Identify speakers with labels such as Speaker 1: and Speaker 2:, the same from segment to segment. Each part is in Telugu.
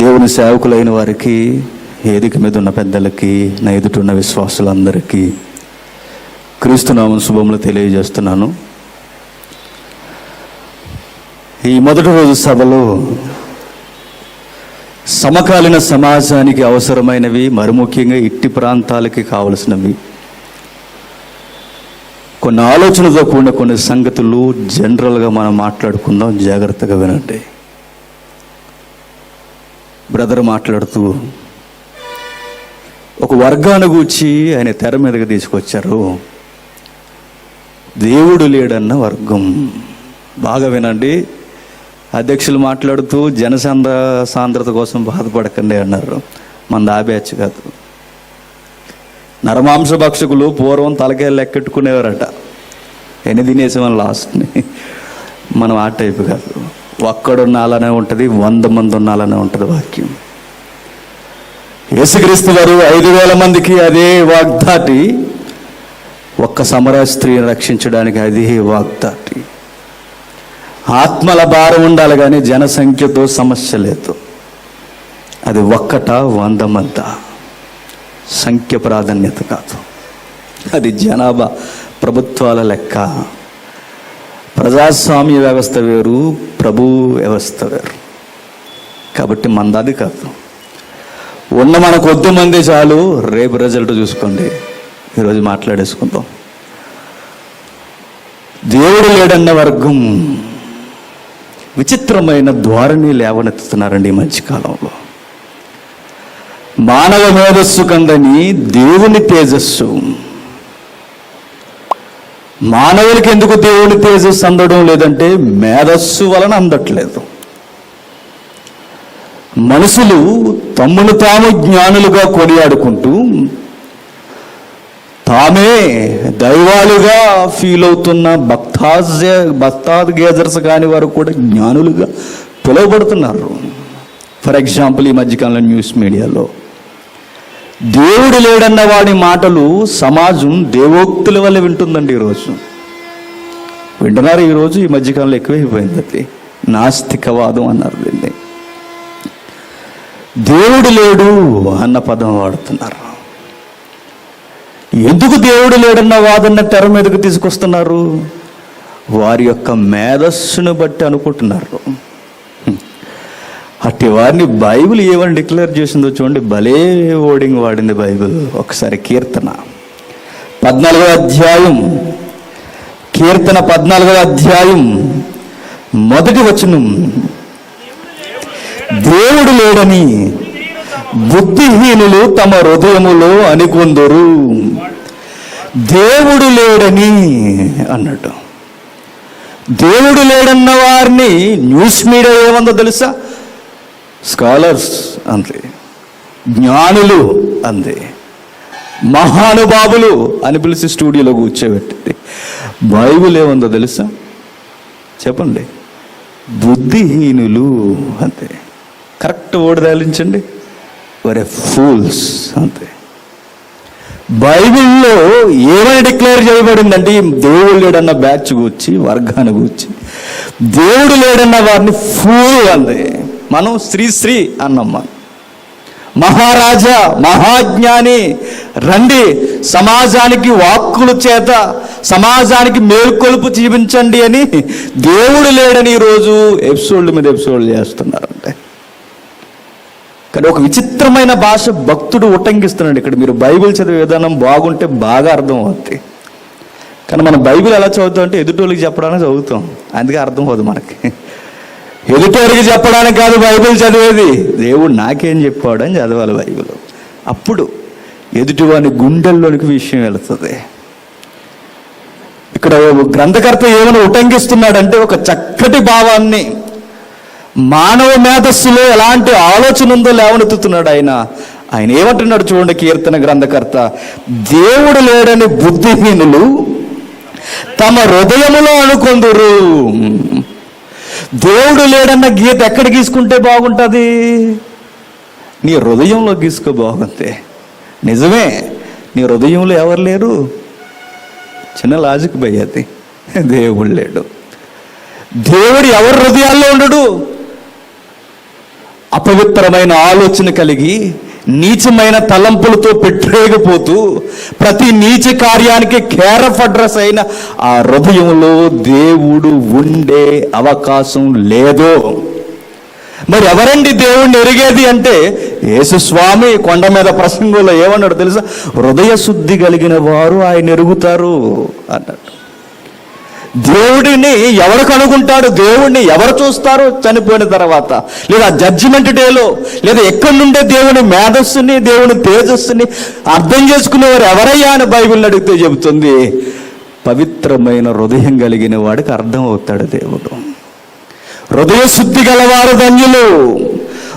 Speaker 1: దేవుని సేవకులైన వారికి, వేదిక మీద ఉన్న పెద్దలకి, నా ఎదుటున్న విశ్వాసులందరికీ క్రీస్తునామం శుభములు తెలియజేస్తున్నాను. ఈ మొదటి రోజు సభలో సమకాలీన సమాజానికి అవసరమైనవి, మరి ముఖ్యంగా ఇట్టి ప్రాంతాలకి కావలసినవి, కొన్ని ఆలోచనతో కూడిన కొన్ని సంగతులు జనరల్గా మనం మాట్లాడుకుందాం. జాగ్రత్తగా వినండి. బ్రదర్ మాట్లాడుతూ ఒక వర్గాన్ని గూర్చి ఆయన తెర మీదకి తీసుకొచ్చారు. దేవుడు లేడన్న వర్గం. బాగా వినండి. అధ్యక్షులు మాట్లాడుతూ సాంద్రత కోసం బాధపడకండి అన్నారు. మన ఆబ్యాచ్ కాదు. నరమాంస భక్షకులు పూర్వం తలకాయలు లెక్కెట్టుకునేవారట, ఎన్ని తినేసేవాళ్ళం లాస్ట్ని. మనం ఆ టైపు కాదు. ఒక్కడున్నాలనే ఉంటుంది, 100 మంది ఉన్నాలనే ఉంటుంది వాక్యం. యేసుక్రీస్తు వారు 5,000 మందికి అదే వాగ్దాటి, ఒక్క సమర స్త్రీని రక్షించడానికి అదే వాగ్దాటి. ఆత్మల భారం ఉండాలి కానీ జనసంఖ్యతో సమస్య లేదు. అది 100 మంది సంఖ్య ప్రాధాన్యత కాదు. అది జనాభా, ప్రభుత్వాల లెక్క. ప్రజాస్వామ్య వ్యవస్థ వేరు, ప్రభు వ్యవస్థ వేరు. కాబట్టి మందాది కాదు. ఉన్న మన కొద్ది మంది చాలు. రేపు రిజల్ట్ చూసుకోండి. ఈరోజు మాట్లాడేసుకుందాం. దేవుడు లేడన్న వర్గం విచిత్రమైన ధోరణి లేవనెత్తుతున్నారండి ఈ మధ్యకాలంలో. మానవ మేధస్సు కందని దేవుని తేజస్సు. మానవులకి ఎందుకు దేవుని తేజస్సు అందడం లేదంటే మేధస్సు వలన అందట్లేదు. మనుషులు తమ్మును తాము జ్ఞానులుగా కొనియాడుకుంటూ తామే దైవాలుగా ఫీల్ అవుతున్న భక్తాగేజర్స్ కాని వారు కూడా జ్ఞానులుగా పిలువబడుతున్నారు. ఫర్ ఎగ్జాంపుల్, ఈ మధ్యకాలంలో న్యూస్ మీడియాలో దేవుడు లేడన్న వాడి మాటలు సమాజం దేవోక్తుల వల్ల వింటుందండి. ఈరోజు వింటున్నారు. ఈరోజు ఈ మధ్యకాలంలో ఎక్కువైపోయింది. అది నాస్తికవాదం అన్నారు దీన్ని. దేవుడు లేడు అన్న పదం వాడుతున్నారు. ఎందుకు దేవుడు లేడన్న వాదన్న తెర మీదకు తీసుకొస్తున్నారు? వారి యొక్క మేధస్సును బట్టి అనుకుంటున్నారు. అట్టి వారిని బైబిల్ ఏమని డిక్లేర్ చేసిందో చూడండి. భలే ఓడింగ్ వాడింది బైబిల్. ఒకసారి కీర్తన 14వ అధ్యాయం, కీర్తన 14వ అధ్యాయం మొదటి వచనం. దేవుడు లేడని బుద్ధిహీనులు తమ హృదయములో అనుకొందురు. దేవుడు లేడని అన్నట్టు. దేవుడు లేడన్న వారిని న్యూస్ మీడియా ఏమందో తెలుసా? స్కాలర్స్ అంతే, జ్ఞానులు అంతే, మహానుభావులు అని పిలిచి స్టూడియోలో కూర్చోబెట్టింది. బైబిల్ ఏముందో తెలుసా? చెప్పండి. బుద్ధిహీనులు అంతే. కరెక్ట్ వర్డ్ తేలించండి. వరే ఫూల్స్ అంతే. బైబిల్లో ఏమని డిక్లేర్ చేయబడిందంటే దేవుడు లేడన్న బ్యాచ్ కూర్చి, వర్గాన్ని కూర్చి దేవుడు లేడన్న వారిని ఫూల్ అంది. మనం శ్రీ అన్నమ్మ. మహారాజా, మహాజ్ఞాని, రండి సమాజానికి వాక్కుల చేత సమాజానికి మేల్కొలుపు చూపించండి అని దేవుడు లేడని ఈరోజు ఎపిసోడ్ల మీద ఎపిసోడ్లు చేస్తున్నారంటే. కానీ ఒక విచిత్రమైన భాష భక్తుడు ఉటంకిస్తున్నాడు ఇక్కడ. మీరు బైబిల్ చదివే విధానం బాగుంటే బాగా అర్థం అవుతుంది. కానీ మనం బైబిల్ ఎలా చదువుతాం అంటే ఎదుటోళ్ళకి చెప్పడానికి చదువుతాం, అందుకే అర్థం అవుతుంది మనకి. ఎదుటోరికి చెప్పడానికి కాదు బైబిల్ చదివేది. దేవుడు నాకేం చెప్పాడు అని చదవాలి బైబిల్. అప్పుడు ఎదుటివాని గుండెల్లోనికి విషయం వెళుతుంది. ఇక్కడ గ్రంథకర్త ఏమైనా ఉటంకిస్తున్నాడంటే ఒక చక్కటి భావాన్ని, మానవ మేధస్సులో ఎలాంటి ఆలోచన ఉందో లేవనెత్తుతున్నాడు ఆయన ఏమంటున్నాడు చూడండి. కీర్తన గ్రంథకర్త, దేవుడు లేడని బుద్ధిహీనులు తమ హృదయములో అనుకొందురు. దేవుడు లేడన్న గీత ఎక్కడ గీసుకుంటే బాగుంటుంది? నీ హృదయంలో గీసుకో బాగుంది. నిజమే, నీ హృదయంలో ఎవరు లేరు? చిన్న లాజిక్ భయ్యది. దేవుడు లేడు. దేవుడు ఎవరి హృదయాల్లో ఉండడు? అపవిత్రమైన ఆలోచన కలిగి నీచమైన తలంపులతో పెట్టేకపోతూ ప్రతి నీచ కార్యానికి కేర్ ఆఫ్ అడ్రస్ అయిన ఆ హృదయంలో దేవుడు ఉండే అవకాశం లేదు. మరి ఎవరండి దేవుణ్ణి ఎరిగేది అంటే, యేసుస్వామి కొండ మీద ప్రసంగంలో ఏమన్నాడు తెలుసా? హృదయ శుద్ధి కలిగిన వారు ఆయన ఎరుగుతారు అన్నాడు. దేవుడిని ఎవరు కనుగొంటాడు? దేవుడిని ఎవరు చూస్తారు చనిపోయిన తర్వాత, లేదా జడ్జిమెంట్ డేలో, లేదా ఎక్కడి నుండే దేవుని మేధస్సుని, దేవుని తేజస్సుని అర్థం చేసుకునేవారు ఎవరయ్యా అని బైబిల్ని అడిగితే చెబుతుంది, పవిత్రమైన హృదయం కలిగిన వాడికి అర్థం అవుతాడు దేవుడు. హృదయ శుద్ధి గలవారు ధన్యులు.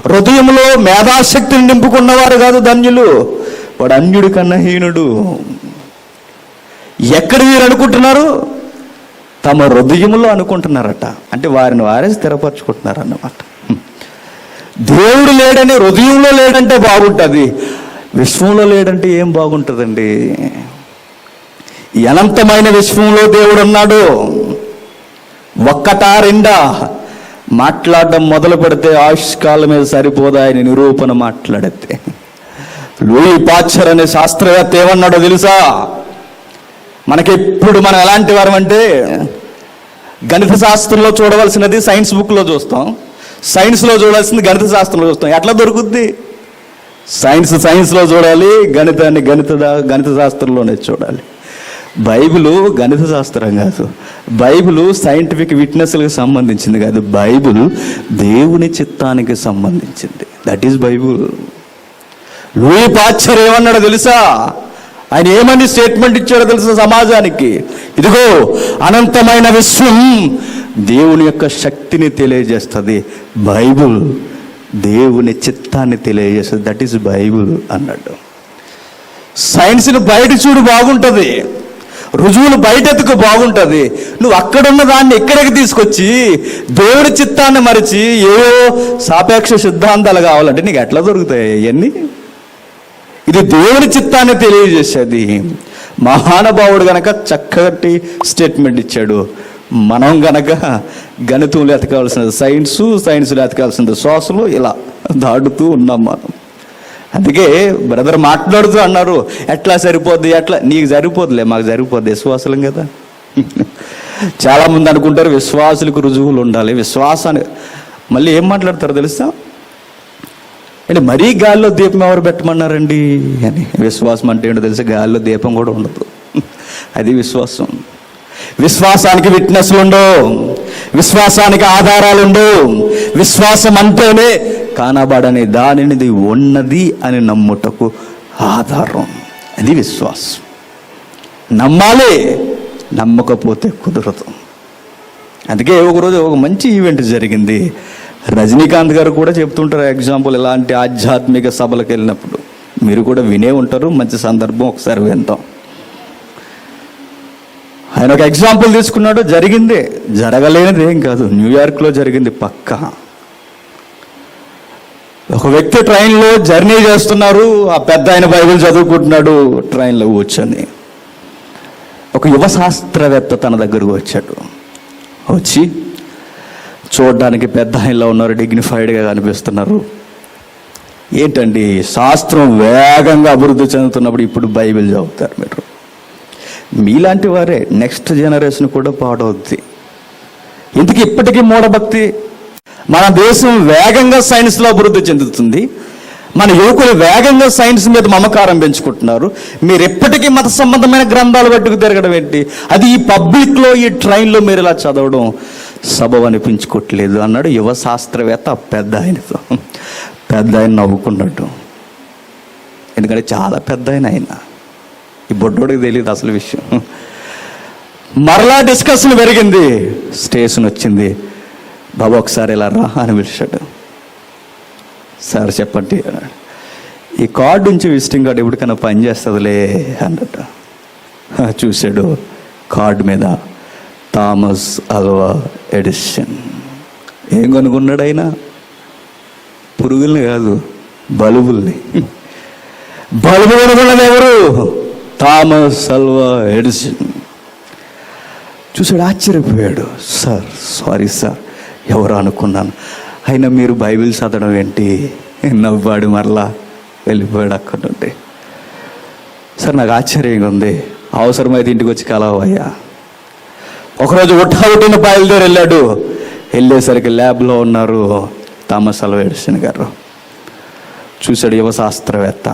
Speaker 1: హృదయంలో మేధాశక్తిని నింపుకున్నవారు కాదు ధన్యులు, వాడు అన్యుడి కన్నా హీనుడు. ఎక్కడ మీరు అనుకుంటున్నారు? తమ హృదయంలో అనుకుంటున్నారట. అంటే వారిని వారే స్థిరపరచుకుంటున్నారు అన్నమాట. దేవుడు లేడని హృదయంలో లేడంటే బాగుంటుంది, విశ్వంలో లేడంటే ఏం బాగుంటుందండి? ఈ అనంతమైన విశ్వంలో దేవుడు ఉన్నాడు. ఒక్కటా రెండా? మాట్లాడడం మొదలు పెడితే ఆయుష్కాలం మీద సరిపోదా ఆయన నిరూపణ మాట్లాడితే. లూయి పాశ్చర్ అనే శాస్త్రవేత్త ఏమన్నాడో తెలుసా? మనకెప్పుడు మనం ఎలాంటి వారం అంటే, గణిత శాస్త్రంలో చూడవలసినది సైన్స్ బుక్లో చూస్తాం, సైన్స్లో చూడాల్సింది గణిత శాస్త్రంలో చూస్తాం. ఎట్లా దొరుకుద్ది? సైన్స్లో చూడాలి, గణితాన్ని గణిత శాస్త్రంలోనే చూడాలి. బైబిలు గణిత శాస్త్రం కాదు, బైబిలు సైంటిఫిక్ విట్నెస్లకు సంబంధించింది కాదు, బైబిల్ దేవుని చిత్తానికి సంబంధించింది. That is Bible. Louis Pasteur ఏమన్నాడో తెలుసా? ఆయన ఏమని స్టేట్మెంట్ ఇచ్చాడో తెలుసా సమాజానికి? ఇదిగో అనంతమైన విశ్వం దేవుని యొక్క శక్తిని తెలియజేస్తుంది, బైబిల్ దేవుని చిత్తాన్ని తెలియజేస్తుంది, దట్ ఈస్ బైబిల్ అన్నాడు. సైన్స్ని బయట చూడు బాగుంటుంది, రుజువులు బయటెత్తుకు బాగుంటుంది, నువ్వు అక్కడున్న దాన్ని ఇక్కడికి తీసుకొచ్చి దేవుడి చిత్తాన్ని మరిచి ఏవో సాపేక్ష సిద్ధాంతాలు కావాలంటే నీకు ఎట్లా దొరుకుతాయి ఇవన్నీ? ఇది దేవుని చిత్తాన్ని తెలియజేసేది. మహానుభావుడు గనక చక్కటి స్టేట్మెంట్ ఇచ్చాడు. మనం గనక గణితంలో ఎతకాల్సినది సైన్స్లో ఎతకాల్సినది సోషల్, ఇలా దాడుతూ ఉన్నాం మనం. అందుకే బ్రదర్ మాట్లాడుతూ అన్నారు, ఎట్లా సరిపోద్ది, ఎట్లా నీకు సరిపోద్దులే, మాకు సరిపోద్ది, విశ్వాసులం కదా. చాలామంది అనుకుంటారు విశ్వాసులకు రుజువులు ఉండాలి, విశ్వాసాన్ని మళ్ళీ ఏం మాట్లాడతారు తెలుసా? అంటే మరీ గాల్లో దీపం ఎవరు పెట్టమన్నారండి అని. విశ్వాసం అంటే ఏంటో తెలుసా? గాల్లో దీపం కూడా ఉండదు, అది విశ్వాసం. విశ్వాసానికి విట్నెస్లు ఉండవు, విశ్వాసానికి ఆధారాలు ఉండవు. విశ్వాసం అంటేనే కానబడని దానిని ఉన్నది అని నమ్ముటకు ఆధారం, అది విశ్వాసం. నమ్మాలి, నమ్మకపోతే కుదరదు. అందుకే ఒకరోజు ఒక మంచి ఈవెంట్ జరిగింది. రజనీకాంత్ గారు కూడా చెప్తుంటారు ఎగ్జాంపుల్, ఇలాంటి ఆధ్యాత్మిక సభలకు వెళ్ళినప్పుడు మీరు కూడా వినే ఉంటారు. మంచి సందర్భం, ఒకసారి వింటాం. ఆయన ఒక ఎగ్జాంపుల్ తీసుకున్నాడు. జరిగిందే, జరగలేనిది ఏం కాదు, న్యూయార్క్లో జరిగింది పక్కా. ఒక వ్యక్తి ట్రైన్లో జర్నీ చేస్తున్నారు. ఆ పెద్ద ఆయన బైబిల్ చదువుకుంటున్నాడు ట్రైన్లో కూర్చొని. ఒక యువ శాస్త్రవేత్త తన దగ్గరకు వచ్చాడు. వచ్చి చూడడానికి పెద్ద ఆయనలో ఉన్నారు, డిగ్నిఫైడ్గా కనిపిస్తున్నారు. ఏంటండి శాస్త్రం వేగంగా అభివృద్ధి చెందుతున్నప్పుడు ఇప్పుడు బైబిల్ చదువుతారు మీరు? మీలాంటి వారే నెక్స్ట్ జనరేషన్ కూడా పాడవుద్ది. ఇందుకు ఇప్పటికీ మూఢభక్తి. మన దేశం వేగంగా సైన్స్లో అభివృద్ధి చెందుతుంది, మన యువకులు వేగంగా సైన్స్ మీద మమకారం పెంచుకుంటున్నారు. మీరు ఎప్పటికీ మత సంబంధమైన గ్రంథాలు పట్టుకు తిరగడం ఏంటి? అది ఈ పబ్లిక్లో, ఈ ట్రైన్లో మీరు ఇలా చదవడం సబబు అనిపించుకోవట్లేదు అన్నాడు యువ శాస్త్రవేత్త పెద్ద ఆయనతో. పెద్ద ఆయన నవ్వుకున్నట్టు, ఎందుకంటే చాలా పెద్ద ఆయన. ఈ బొడ్డోడికి తెలియదు అసలు విషయం. మరలా డిస్కషన్ పెరిగింది, స్టేషన్ వచ్చింది. బాబు ఒకసారి ఇలా రా అని పిలిచాడు. సార్ చెప్పండి అన్నాడు. ఈ కార్డు నుంచి విజిటింగ్ కార్డు ఎప్పటికైనా పనిచేస్తుందిలే అన్నట్టు. చూశాడు కార్డు మీద థామస్ అల్వా ఎడిసన్. ఏం కొనుక్కున్నాడు ఆయన? పురుగుల్ని కాదు, బల్బుల్ని. బల్బు కొనుక్కున్నది ఎవరు? Thomas Alva Edison. చూసాడు, ఆశ్చర్యపోయాడు. సార్ సారీ సార్, ఎవరు అనుకున్నాను. అయినా మీరు బైబిల్ చదవడం ఏంటి? నవ్వాడు, మరలా వెళ్ళిపోయాడు అక్కడ నుండి. సార్ నాకు ఆశ్చర్యంగా ఉంది. అవసరమైతే ఇంటికి వచ్చి కలవయ్యా. ఒకరోజు ఉట్టిన బయలుదేరి వెళ్ళాడు. వెళ్ళేసరికి ల్యాబ్లో ఉన్నారు థామస్ అల్వా ఎడిసన్ గారు. చూశాడు, యువ శాస్త్రవేత్త.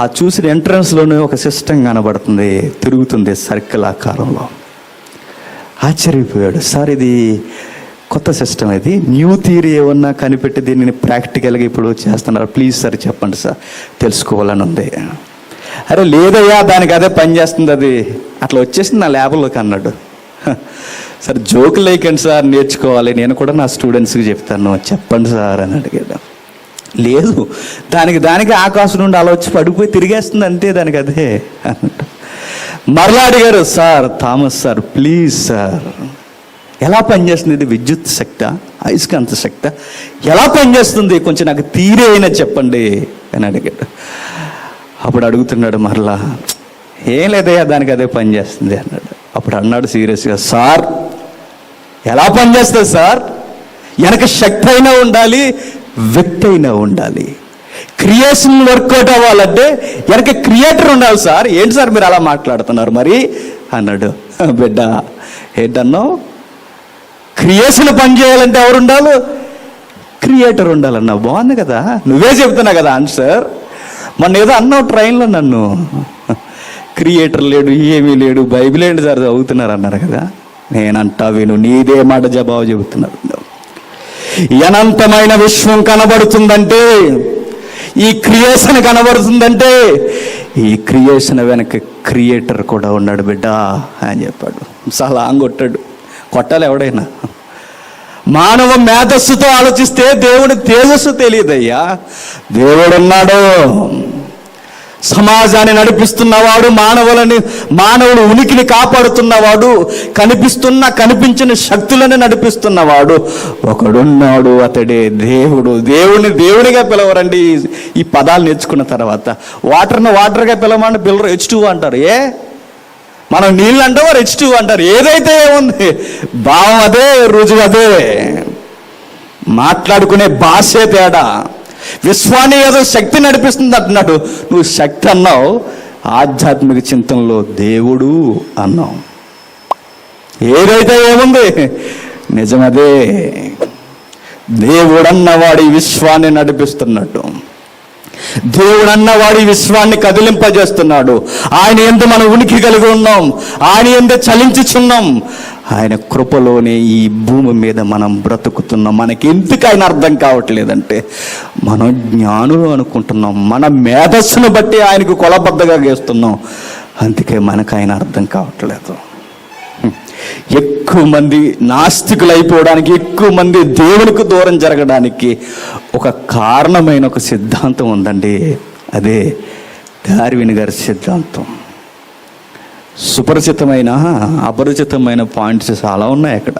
Speaker 1: ఆ చూసిన ఎంట్రన్స్లోనే ఒక సిస్టమ్ కనబడుతుంది, తిరుగుతుంది సర్కిల్ ఆకారంలో. ఆశ్చర్యపోయాడు. సార్ ఇది కొత్త సిస్టమ్, ఇది న్యూ థియరీ ఏమన్నా కనిపెట్టి దీనిని ప్రాక్టికల్గా ఇప్పుడు చేస్తున్నారు, ప్లీజ్ సార్ చెప్పండి సార్, తెలుసుకోవాలని ఉంది. అరే లేదయ్యా, దానికి అదే పని చేస్తుంది, అది అట్లా వచ్చేసింది నా ల్యాబ్లోకి అన్నాడు. సార్ జోకులు లేకండి సార్, నేర్చుకోవాలి, నేను కూడా నా స్టూడెంట్స్కి చెప్తాను, చెప్పండి సార్ అని అడిగాడు. లేదు, దానికి ఆకాశం నుండి అలా వచ్చి పడిపోయి తిరిగేస్తుంది అంతే, దానికి అదే అన్నట్టు. మరలా అడిగారు, sir Thomas sir please sir, ఎలా పనిచేస్తుంది ఇది? విద్యుత్ శక్తి, అయస్కాంత శక్తి, ఎలా పనిచేస్తుంది? కొంచెం నాకు థియరీ అయినా చెప్పండి అని అడిగాడు. అప్పుడు అడుగుతున్నాడు మరలా, ఏం లేదయ్యా దానికి అదే పనిచేస్తుంది అన్నాడు. అప్పుడు అన్నాడు సీరియస్గా, సార్ ఎలా పనిచేస్తుంది సార్? వెనక శక్తి అయినా ఉండాలి, వ్యక్తి అయినా ఉండాలి. క్రియేషన్ వర్కౌట్ అవ్వాలంటే వెనక క్రియేటర్ ఉండాలి సార్. ఏంటి సార్ మీరు అలా మాట్లాడుతున్నారు మరి అన్నాడు. బిడ్డ ఏంటన్నావు? క్రియేషన్ పని చేయాలంటే ఎవరు ఉండాలి? క్రియేటర్ ఉండాలన్నా. బాగుంది కదా, నువ్వే చెప్తున్నా కదా ఆన్సర్. మొన్న ఏదో అన్నావు ట్రైన్లో నన్ను, క్రియేటర్ లేడు, ఏమీ లేడు, బైబిల్ ఏంటి సార్ చదువుతున్నారు అన్నారు కదా. నేనంటా విను, నీదే మాట జవాబు చెబుతున్నారు. అనంతమైన విశ్వం కనబడుతుందంటే, ఈ క్రియేషన్ కనబడుతుందంటే, ఈ క్రియేషన్ వెనక క్రియేటర్ కూడా ఉన్నాడు బిడ్డ అని చెప్పాడు. చాలా ఆంగొట్టాడు. కొట్టాలి ఎవడైనా. మానవ మేధస్సుతో ఆలోచిస్తే దేవుడి తేజస్సు తెలియదయ్యా. దేవుడున్నాడు, సమాజాన్ని నడిపిస్తున్నవాడు, మానవుడు ఉనికిని కాపాడుతున్నవాడు, కనిపించిన శక్తులను నడిపిస్తున్నవాడు ఒకడున్నాడు, అతడే దేవుడు. దేవునిగా పిలవరండి ఈ పదాలు నేర్చుకున్న తర్వాత. వాటర్గా పిలవమంటే పిల్లరు H2 అంటారు. మనం నీళ్ళు అంటాం, వారు H2 అంటారు. ఏదైతే ఏముంది, భావం అదే, రుజువు అదే, మాట్లాడుకునే భాషే తేడా. విశ్వాన్ని ఏదో శక్తి నడిపిస్తుంది అంటున్నాడు, నువ్వు శక్తి అన్నావు, ఆధ్యాత్మిక చింతనలో దేవుడు అన్నావు. ఏదైతే ఏముంది నిజమదే. దేవుడన్నవాడు ఈ విశ్వాన్ని నడిపిస్తున్నట్టు, దేవుడన్నవాడు ఈ విశ్వాన్ని కదిలింపజేస్తున్నాడు. ఆయన యందు మనం ఉనికి కలిగి ఉన్నాం, ఆయన యందు చలించుచున్నాం, ఆయన కృపలోనే ఈ భూమి మీద మనం బ్రతుకుతున్నాం. మనకి ఎందుకు ఆయన అర్థం కావట్లేదంటే, మనం జ్ఞానులు అనుకుంటున్నాం, మన మేధస్సును బట్టి ఆయనకు కొలబద్దగా గేస్తున్నాం, అందుకే మనకు ఆయన అర్థం కావట్లేదు. ఎక్కువ మంది నాస్తికులు అయిపోవడానికి, ఎక్కువ మంది దేవునికి దూరం జరగడానికి ఒక కారణమైన ఒక సిద్ధాంతం ఉందండి. అదే డార్విన్ గారి సిద్ధాంతం. సుపరిచితమైన అపరిచితమైన పాయింట్స్ చాలా ఉన్నాయి అక్కడ.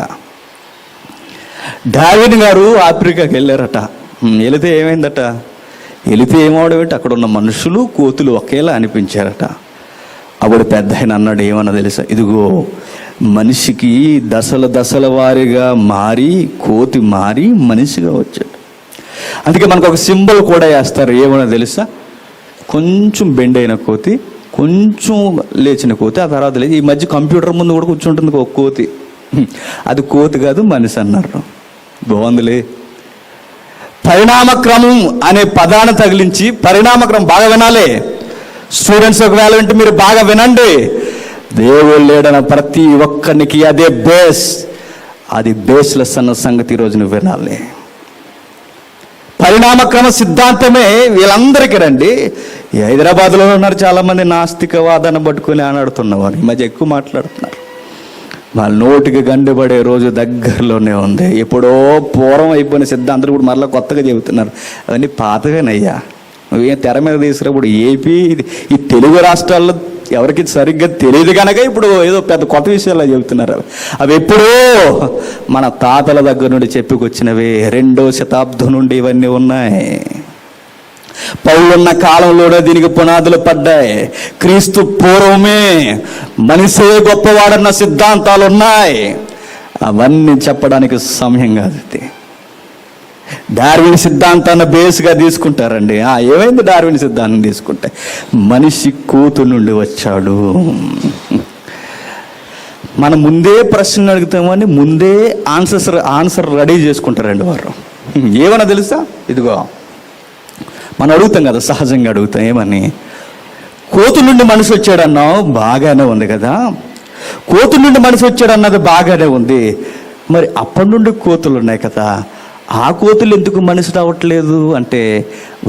Speaker 1: డార్విన్ గారు ఆఫ్రికాకి వెళ్ళారట. వెళితే ఏమైందట? వెళితే ఏమవడం ఏంటి, అక్కడ ఉన్న మనుషులు కోతులు ఒకేలా అనిపించారట. అప్పుడు పెద్ద ఆయన అన్నాడు, ఏమన్నా తెలుసా, ఇదిగో మనిషికి దశల వారీగా మారి, కోతి మారి మనిషిగా వచ్చాడు. అందుకే మనకు ఒక సింబల్ కూడా వేస్తారు, ఏమన్నా తెలుసా, కొంచెం బెండ్ అయిన కోతి, కొంచెం లేచిన కోతి, ఆ తర్వాత లేచి. ఈ మధ్య కంప్యూటర్ ముందు కూడా కూర్చుంటుంది ఒక కోతి, అది కోతి కాదు మనిషి అన్నారు. బాగుందిలే. పరిణామక్రమం అనే పదాన్ని తగిలించి, పరిణామక్రమం బాగా వినాలి స్టూడెంట్స్, ఒకవేళ వింటే మీరు బాగా వినండి. దేవుడు లేడన ప్రతి ఒక్కరికి అదే బేస్, అది బేస్లెస్ అన్న సంగతి ఈరోజు నువ్వు వినాలి. పరిణామక్రమ సిద్ధాంతమే వీళ్ళందరికీ రండి. ఈ హైదరాబాద్లో ఉన్నారు చాలామంది నాస్తికవాదాన్ని పట్టుకుని ఆనాడుతున్నవారు, ఈ మధ్య ఎక్కువ మాట్లాడుతున్నారు. వాళ్ళ నోటికి గండిపడే రోజు దగ్గరలోనే ఉంది. ఎప్పుడో పూర్వం అయిపోయిన సిద్ధాంతాలు ఇప్పుడు మరలా కొత్తగా చెబుతున్నారు. అవన్నీ పాతవేనయ్యా. నువ్వేం తెర మీద తీసుకున్నప్పుడు ఏపీ, ఈ తెలుగు రాష్ట్రాల్లో ఎవరికి సరిగ్గా తెలియదు కనుక ఇప్పుడు ఏదో పెద్ద కొత్త విషయాలు చెబుతున్నారు. అవి ఎప్పుడో మన తాతల దగ్గర నుండి చెప్పుకొచ్చినవి. 2వ శతాబ్దం నుండి ఇవన్నీ ఉన్నాయి. పౌలున్న కాలంలోనే దీనికి పునాదులు పడ్డాయి. క్రీస్తు పూర్వమే మనిషే గొప్పవాడన్న సిద్ధాంతాలు ఉన్నాయి. అవన్నీ చెప్పడానికి సమయం కాదు ఇది. డార్విన్ సిద్ధాంతాన్ని బేస్గా తీసుకుంటారండి. ఏమైంది డార్విన్ సిద్ధాంతం తీసుకుంటే? మనిషి కోతు నుండి వచ్చాడు. మనం ముందే ప్రశ్నలు అడుగుతామని ముందే ఆన్సర్ రెడీ చేసుకుంటారండి వారు. ఏమన్నా తెలుసా? ఇదిగో మనం అడుగుతాం కదా, సహజంగా అడుగుతాం, ఏమని? కోతు నుండి మనిషి వచ్చాడన్నావు, బాగానే ఉంది కదా. కోతు నుండి మనిషి వచ్చాడు అన్నది బాగానే ఉంది. మరి అప్పటి నుండి కోతులు ఉన్నాయి కదా, ఆ కోతులు ఎందుకు మనిషి రావట్లేదు అంటే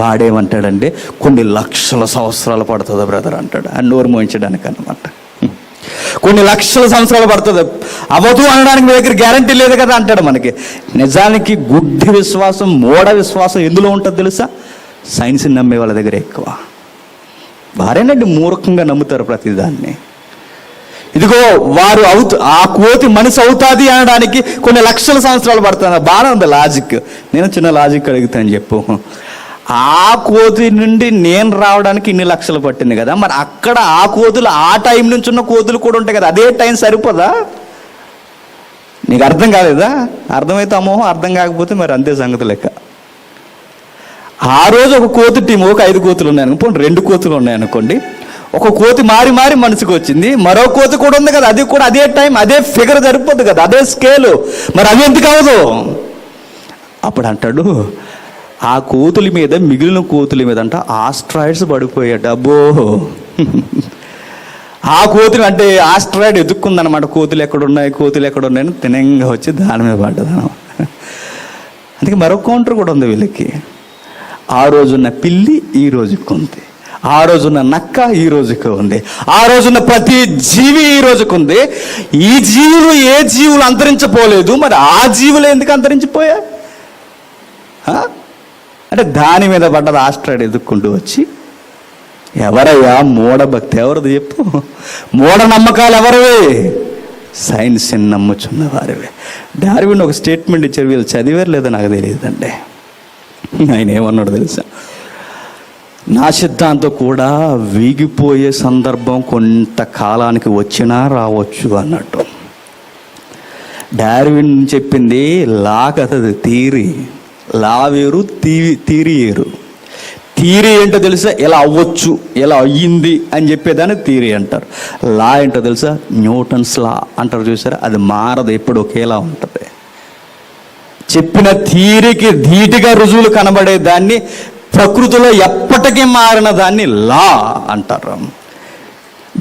Speaker 1: వాడేమంటాడంటే కొన్ని లక్షల సంవత్సరాలు పడుతుంది బ్రదర్ అంటాడు. అని నోరు మోయించడానికి అన్నమాట. కొన్ని లక్షల సంవత్సరాలు పడుతుంది, అవ్వదు అనడానికి మీ దగ్గర గ్యారంటీ లేదు కదా అంటాడు మనకి. నిజానికి గుడ్డి విశ్వాసం, మూఢ విశ్వాసం ఎందులో ఉంటుంది తెలుసా? సైన్స్ని నమ్మే వాళ్ళ దగ్గర ఎక్కువ. వారేనండి మూర్ఖంగా నమ్ముతారు ప్రతిదాన్ని. ఇదిగో వారు ఆ కోతి మనిషి అవుతుంది అనడానికి కొన్ని లక్షల సంవత్సరాలు పడుతుంది. బాగానే ఉంది లాజిక్. నేను చిన్న లాజిక్ అడుగుతాను చెప్పు. ఆ కోతి నుండి నేను రావడానికి ఇన్ని లక్షలు పట్టింది కదా, మరి అక్కడ ఆ కోతులు ఆ టైం నుంచి ఉన్న కోతులు కూడా ఉంటాయి కదా, అదే టైం సరిపోదా? నీకు అర్థం కాలేదా? అర్థమైతే అమ్మోహం, అర్థం కాకపోతే మరి అంతే సంగతి లెక్క. ఆ రోజు ఒక కోతి టీం, ఒక 5 కోతులు ఉన్నాయనుకోండి, 2 కోతులు ఉన్నాయనుకోండి, ఒక కోతి మారి మనసుకు వచ్చింది, మరో కోతి కూడా ఉంది కదా, అది కూడా అదే టైం, అదే ఫిగర్ సరిపోద్ది కదా, అదే స్కేలు. మరి అది ఎందుకు అవ్వదు? అప్పుడు అంటాడు, ఆ కోతుల మీద మిగిలిన కోతుల మీద అంట ఆస్ట్రాయిడ్స్ పడిపోయాడు. అబ్బో, ఆ కోతులు అంటే ఆస్ట్రాయిడ్ ఎదుక్కుందనమాట. కోతులు ఎక్కడున్నాయని తినంగా వచ్చి దాని మీద పడ్డదనమాట. అందుకే మరొక కౌంటర్ కూడా ఉంది వీళ్ళకి. ఆ రోజున్న పిల్లి ఈ రోజుకి ఉంది, ఆ రోజున్న నక్క ఈ రోజుకి ఉంది, ఆ రోజున్న ప్రతి జీవి ఈ రోజుకు ఉంది. ఈ జీవులు ఏ జీవులు అంతరించిపోలేదు, మరి ఆ జీవులు ఎందుకు అంతరించిపోయా అంటే దాని మీద పడ్డది ఆస్ట్రాయిడ్ ఎదుక్కుంటూ వచ్చి. ఎవరయ్యా మూఢభక్తి? ఎవరిది చెప్పు? మూఢనమ్మకాలు ఎవరివి? సైన్స్ని నమ్ముచున్న వారివే. డార్విన్ ఒక స్టేట్మెంట్ ఇచ్చారు, వీళ్ళు చదివారు లేదో నాకు తెలియదండి. ఆయన ఏమన్నాడు తెలుసా? నా సిద్ధాంతం కూడా వీగిపోయే సందర్భం కొంతకాలానికి వచ్చినా రావచ్చు అన్నట్టు. డార్విన్ చెప్పింది లా కథది, థియరీ. లా వేరు, థియరీ వేరు. థియరీ ఏంటో తెలుసా? ఎలా అవ్వచ్చు, ఎలా అయ్యింది అని చెప్పేదాన్ని థియరీ అంటారు. లా ఏంటో తెలుసా? న్యూటన్స్ లా అంటారు, చూసారా? అది మారదు, ఎప్పుడు ఒకేలా ఉంటుంది. చెప్పిన థియరీకి ధీటుగా రుజువులు కనబడే దాన్ని, ప్రకృతిలో ఎప్పటికీ మారిన దాన్ని లా అంటారు.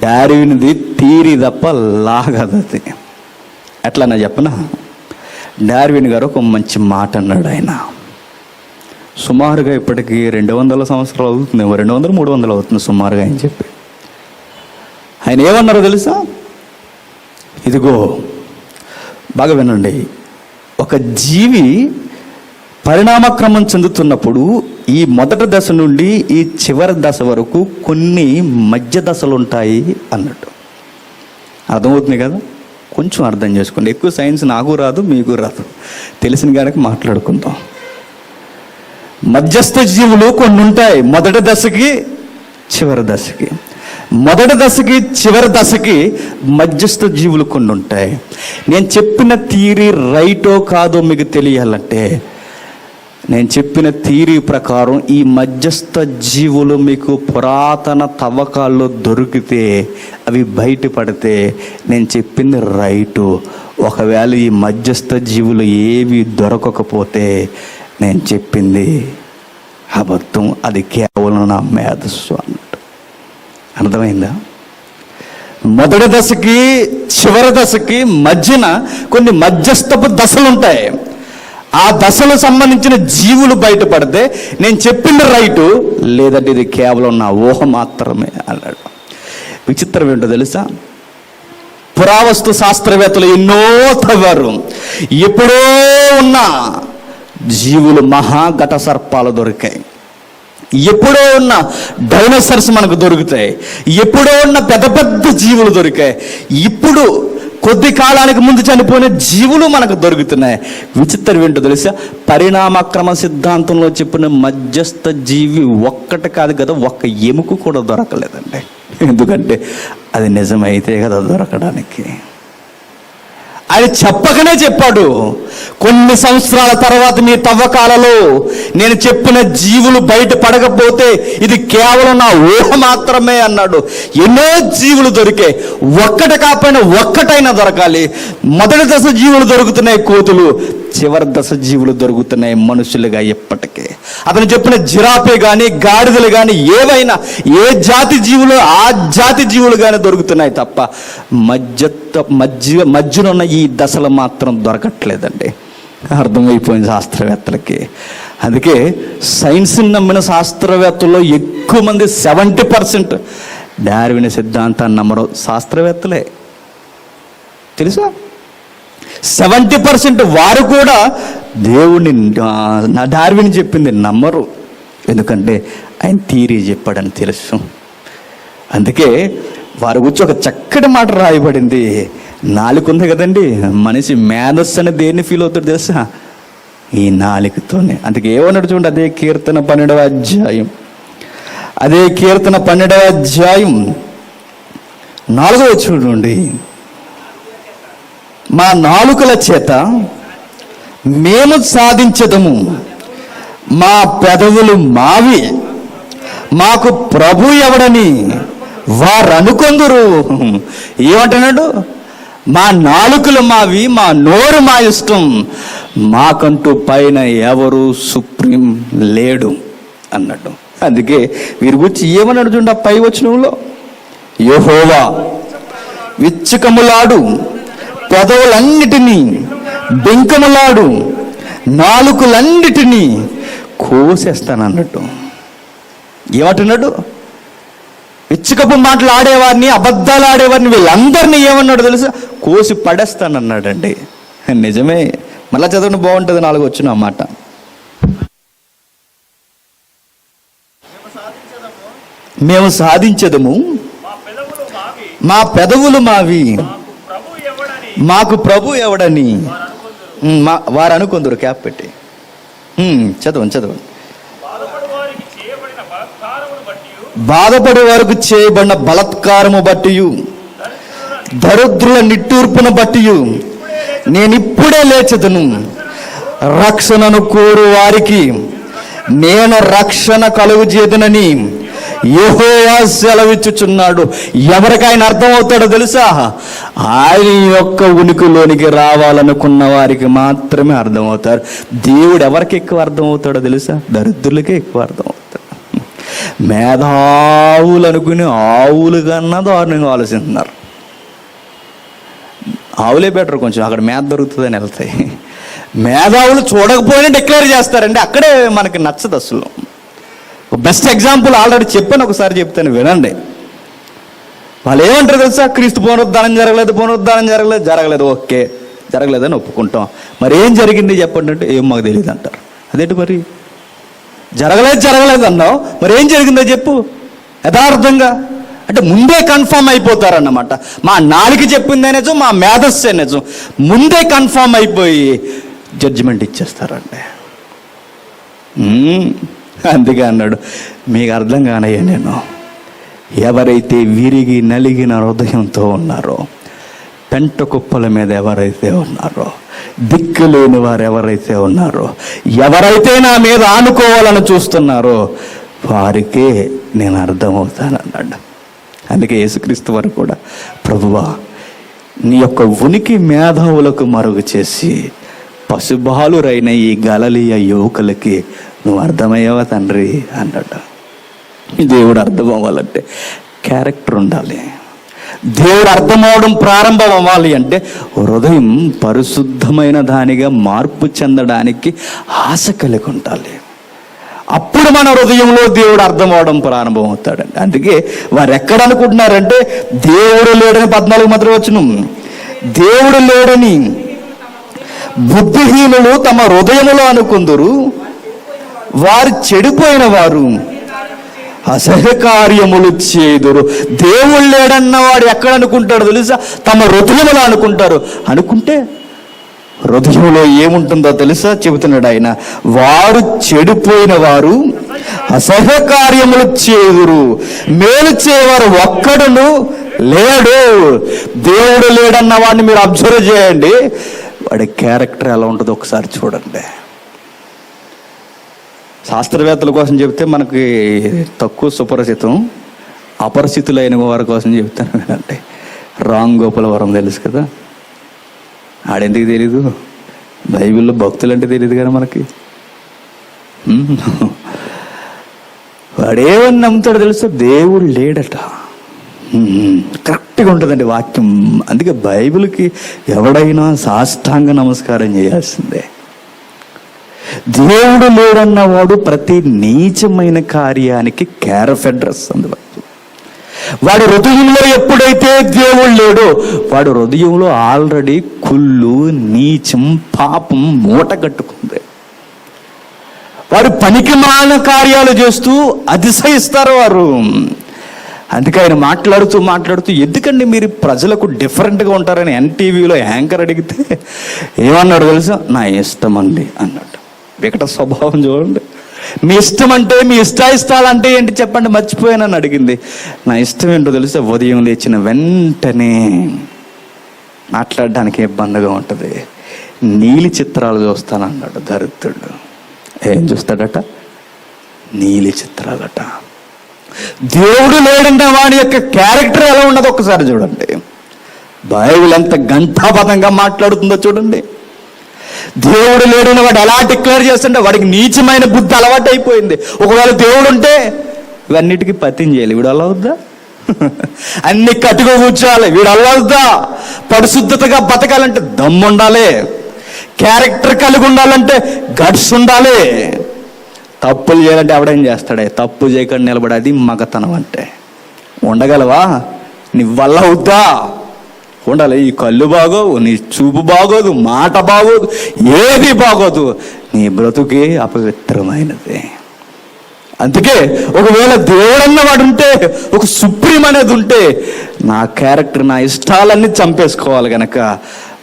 Speaker 1: డార్విన్ది థియరీ తప్ప లా కదది. ఎట్లన్నా చెప్పనా? డార్విన్ గారు ఒక మంచి మాట అన్నాడు. ఆయన సుమారుగా ఇప్పటికి 200 సంవత్సరాలు అవుతుంది, 200-300 అవుతుంది సుమారుగా ఆయన చెప్పి. ఆయన ఏమన్నారో తెలుసా? ఇదిగో బాగా వినండి. ఒక జీవి పరిణామక్రమం చెందుతున్నప్పుడు ఈ మొదటి దశ నుండి ఈ చివరి దశ వరకు కొన్ని మధ్య దశలు ఉంటాయి అన్నట్టు. అర్థమవుతుంది కదా? కొంచెం అర్థం చేసుకోండి. ఎక్కువ సైన్స్ నాకు రాదు, మీకు రాదు, తెలిసిన కనుక మాట్లాడుకుందాం. మధ్యస్థ జీవులు కొన్ని ఉంటాయి, మొదటి దశకి చివరి దశకి. మొదటి దశకి చివరి దశకి మధ్యస్థ జీవులు కొన్ని ఉంటాయి. నేను చెప్పిన థియరీ రైటో కాదో మీకు తెలియాలంటే, నేను చెప్పిన థియరీ ప్రకారం ఈ మధ్యస్థ జీవులు మీకు పురాతన తవ్వకాల్లో దొరికితే, అవి బయటపడితే నేను చెప్పింది రైటు. ఒకవేళ ఈ మధ్యస్థ జీవులు ఏవి దొరకకపోతే నేను చెప్పింది అబద్ధం, అది కేవలం నా మేధస్సు అన్నట్టు. అర్థమైందా? మొదటి దశకి చివరి దశకి మధ్యన కొన్ని మధ్యస్థపు దశలు ఉంటాయి. ఆ దశలకు సంబంధించిన జీవులు బయటపడితే నేను చెప్పింది రైటు, లేదంటే ఇది కేవలం నా ఊహ మాత్రమే అన్నాడు. విచిత్రం ఏంటో తెలుసా? పురావస్తు శాస్త్రవేత్తలు ఎన్నో తవ్వారు, ఎప్పుడో ఉన్న జీవులు మహాఘట సర్పాలు దొరికాయి, ఎప్పుడో ఉన్న డైనోసార్స్ మనకు దొరుకుతాయి, ఎప్పుడో ఉన్న పెద్ద పెద్ద జీవులు దొరికాయి, ఇప్పుడు కొద్ది కాలానికి ముందు చనిపోయిన జీవులు మనకు దొరుకుతున్నాయి. విచిత్రం ఏంటో తెలుసా? పరిణామక్రమ సిద్ధాంతంలో చెప్పిన మధ్యస్థ జీవి ఒక్కటి కాదు కదా, ఒక్క ఎముక కూడా దొరకలేదండి. ఎందుకంటే అది నిజమైతే కదా దొరకడానికి. ఆయన చెప్పకనే చెప్పాడు. కొన్ని సంవత్సరాల తర్వాత మీ తవ్వకాలలో నేను చెప్పిన జీవులు బయట పడకపోతే ఇది కేవలం నా ఊహ మాత్రమే అన్నాడు. ఎన్నో జీవులు దొరికాయి, ఒక్కటి కాకపోయినా ఒక్కటైనా దొరకాలి. మొదటి దశ జీవులు దొరుకుతున్నాయి కోతులు, చివరి దశ జీవులు దొరుకుతున్నాయి మనుషులుగా. ఎప్పటికే అతను చెప్పిన జిరాఫే కానీ గాడిదలు కానీ ఏవైనా ఏ జాతి జీవులు ఆ జాతి జీవులు కానీ దొరుకుతున్నాయి తప్ప మధ్యలో ఉన్న ఈ దశలు మాత్రం దొరకట్లేదండి. అర్థమైపోయింది శాస్త్రవేత్తలకి. అందుకే సైన్స్ని నమ్మిన శాస్త్రవేత్తల్లో ఎక్కువ మంది 70% డార్విన్ సిద్ధాంతాన్ని నమ్మరు శాస్త్రవేత్తలే. తెలుసా? 70% వారు కూడా దేవుణ్ణి డార్విన్ చెప్పింది నమ్మరు. ఎందుకంటే ఆయన థియరీ చెప్పాడని తెలుసు. అందుకే వారి గురించి ఒక చక్కటి మాట రాయబడింది. నాలుక ఉంది కదండి, మనిషి మేధస్సు అని దేన్ని ఫీల్ అవుతాడు తెలుసా? ఈ నాలుకతోనే. అందుకే ఏమన్నాడు చూడండి, అదే కీర్తన 12వ అధ్యాయం, అదే కీర్తన 12వ అధ్యాయం 4వ చూడండి. మా నాలుకల చేత మేము సాధించదము, మా పెదవులు మావి, మాకు ప్రభు ఎవడని వారు అనుకొందురు. ఏమంటున్నాడు? మా నాలుకలు మావి, మా నోరు మా ఇష్టం, మాకంటూ పైన ఎవరు సుప్రీం లేడు అన్నట్టు. అందుకే వీరి గురించి ఏమన్నాడు చూడండి, పై వచనంలో, యెహోవా విచ్చకములాడు పెదవులన్నిటినీ, బెంకములాడు నాలుకలన్నిటినీ కోసేస్తానన్నట్టు. ఏమంటున్నాడు? విచ్చుకపు మాటలు ఆడేవారిని, అబద్ధాలు ఆడేవారిని, వీళ్ళందరినీ ఏమన్నాడు తెలుసా? కోసి పడేస్తానన్నాడండి. నిజమే. మళ్ళా చదవడం బాగుంటుంది. 4 వచ్చిన ఆ మాట, మేము సాధించదము, మా పెదవులు మావి, మాకు ప్రభు ఎవడని వారు అనుకుందరు. క్యాప్ పెట్టి చదవండి. బాధపడే వారికి చేయబడిన బలత్కారము బట్టి, దరిద్రుల నిట్టూర్పును బట్టి నేనిప్పుడే లేచెదను. రక్షణను కోరు వారికి నేను రక్షణ కలుగజేదునని యెహోవా సెలవిచ్చుచున్నాడు. ఎవరికి ఆయన అర్థమవుతాడో తెలుసా? ఆయన యొక్క ఉనికిలోనికి రావాలనుకున్న వారికి మాత్రమే అర్థమవుతారు. దేవుడు ఎవరికి ఎక్కువ అర్థమవుతాడో తెలుసా? దరిద్రులకే ఎక్కువ అర్థమవుతాడు. మేధావులు అనుకుని ఆవులు కన్నా దారుణంగా ఆలోచిస్తున్నారు. ఆవులే బెటర్, కొంచెం అక్కడ మేత దొరుకుతుందని వెళ్తాయి. మేధావులు చూడకపోయినా డిక్లేర్ చేస్తారండి. అక్కడే మనకి నచ్చదు అసలు. బెస్ట్ ఎగ్జాంపుల్ ఆల్రెడీ చెప్పాను, ఒకసారి చెప్తాను వినండి. వాళ్ళు ఏమంటారు తెలుసా? క్రీస్తు పునరుద్ధానం జరగలేదు. ఓకే, జరగలేదని ఒప్పుకుంటాం. మరి ఏం జరిగింది చెప్పండి అంటే, ఏం మాకు తెలియదు అంటారు. అదేంటి మరి? జరగలేదు అన్నావు, మరి ఏం జరిగిందో చెప్పు యథార్థంగా. అంటే ముందే కన్ఫర్మ్ అయిపోతారన్నమాట. మా నాలుగు చెప్పిందే నిజం, మా మేధస్సే నిజం. ముందే కన్ఫర్మ్ అయిపోయి జడ్జిమెంట్ ఇచ్చేస్తారండి. అందుకే అన్నాడు, మీకు అర్థం కానయ్యా, నేను ఎవరైతే విరిగి నలిగిన హృదయంతో ఉన్నారో, పెంట కుప్పల మీద ఎవరైతే ఉన్నారో, దిక్కులేని వారు ఎవరైతే ఉన్నారో, ఎవరైతే నా మీద ఆనుకోవాలని చూస్తున్నారో వారికే నేను అర్థమవుతానన్నాడు. అందుకే యేసుక్రీస్తు వారు కూడా, ప్రభువా నీ యొక్క ఉనికి మేధావులకు మరుగు చేసి పశుబాలురైన ఈ గలిలయ యువకులకి నువ్వు అర్థమయ్యావా తండ్రి అన్నాడు. దేవుడు అర్థం అవ్వాలంటే క్యారెక్టర్ ఉండాలి. దేవుడు అర్థమవడం ప్రారంభం అవ్వాలి అంటే హృదయం పరిశుద్ధమైన దానిగా మార్పు చెందడానికి ఆశ కలిగి ఉండాలి. అప్పుడు మన హృదయంలో దేవుడు అర్థం అవడం ప్రారంభం అవుతాడండి. అందుకే వారు ఎక్కడ అనుకుంటున్నారంటే దేవుడు లేడని 14 వచనం, దేవుడు లేడని బుద్ధిహీనులు తమ హృదయములో అనుకుందురు, వారు చెడిపోయిన వారు అసహ్యకార్యములు చేదురు. దేవుడు లేడన్నవాడు ఎక్కడ అనుకుంటాడు తెలుసా? తమ హృదయములో అనుకుంటారు. అనుకుంటే హృదయంలో ఏముంటుందో తెలుసా? చెబుతున్నాడు ఆయన, వారు చెడిపోయిన వారు అసహ్యకార్యములు చేదురు, మేలు చేయవారు ఒక్కడును లేడు. దేవుడు లేడన్న వాడిని మీరు అబ్జర్వ్ చేయండి, వాడి క్యారెక్టర్ ఎలా ఉంటుందో ఒకసారి చూడండి. శాస్త్రవేత్తల కోసం చెప్తే మనకి తక్కువ సుపరిచితం, అపరిచితులైన వారి కోసం చెప్తాను వినండి. రామ్ గోపాల్ వరం తెలుసు కదా, ఆడెందుకు తెలీదు? బైబిల్లో భక్తులంటే తెలియదు కదా మనకి. వాడేమని నమ్ముతాడు తెలుసా? దేవుడు లేడట. కరెక్ట్గా ఉంటుందండి వాక్యం. అందుకే బైబిల్కి ఎవడైనా సాష్టాంగ నమస్కారం చేయాల్సిందే. దేవుడు లేడన్నవాడు ప్రతి నీచమైన కార్యానికి కేర్ ఆఫ్ అడ్రస్. అందువల్ల వాడి హృదయంలో ఎప్పుడైతే దేవుడు లేడో, వాడు హృదయంలో ఆల్రెడీ కుళ్ళు, నీచం, పాపం మూట కట్టుకుంది. వారు పనికి మాలిన కార్యాలు చేస్తూ అతిశయిస్తారు వారు. అందుకే ఆయన మాట్లాడుతూ ఎందుకండి మీరు ప్రజలకు డిఫరెంట్గా ఉంటారని ఎన్టీవీలో యాంకర్ అడిగితే ఏమన్నాడు తెలుసా? నా ఇష్టం అండి అన్నాడు. వికట స్వభావం చూడండి. మీ ఇష్టం అంటే, మీ ఇష్టాయిష్టాలు అంటే ఏంటి చెప్పండి, మర్చిపోయానని అడిగింది. నా ఇష్టం ఏంటో తెలుసా? ఉదయం లేచిన వెంటనే మాట్లాడడానికి ఇబ్బందిగా ఉంటుంది, నీలి చిత్రాలు చూస్తానన్నాడు దరిద్రుడు. ఏం చూస్తాడట? నీలి చిత్రాలట. దేవుడు లేడంటే వాడి యొక్క క్యారెక్టర్ ఎలా ఉన్నదో ఒక్కసారి చూడండి. బైబిల్ ఎంత ఘంటాపథంగా మాట్లాడుతుందో చూడండి. దేవుడు లేడని వాడు ఎలా డిక్లేర్ చేస్తుంటే వాడికి నీచమైన బుద్ధి అలవాటు అయిపోయింది. ఒకవేళ దేవుడు ఉంటే ఇవన్నిటికీ పత్యం చేయాలి, వీడు అలా వద్దా? అన్ని కట్టుగా కూర్చోవాలి, వీడు అలా వద్దా? పరిశుద్ధతగా బతకాలంటే దమ్ము ఉండాలి, క్యారెక్టర్ కలిగి ఉండాలంటే గట్స్ ఉండాలి. తప్పులు చేయాలంటే ఎవడేం చేస్తాడే? తప్పు చేయకుండా నిలబడి, అది మగతనం అంటే. ఉండగలవా? నీ వల్ల అవుద్దా? ఉండాలి. ఈ కళ్ళు బాగోవు, నీ చూపు బాగోదు, మాట బాగోదు, ఏది బాగోదు, నీ బ్రతుకే అపవిత్రమైనది. అందుకే ఒకవేళ దేవుడన్న వాడు ఉంటే, ఒక సుప్రీం అనేది ఉంటే, నా క్యారెక్టర్, నా ఇష్టాలన్నీ చంపేసుకోవాలి గనక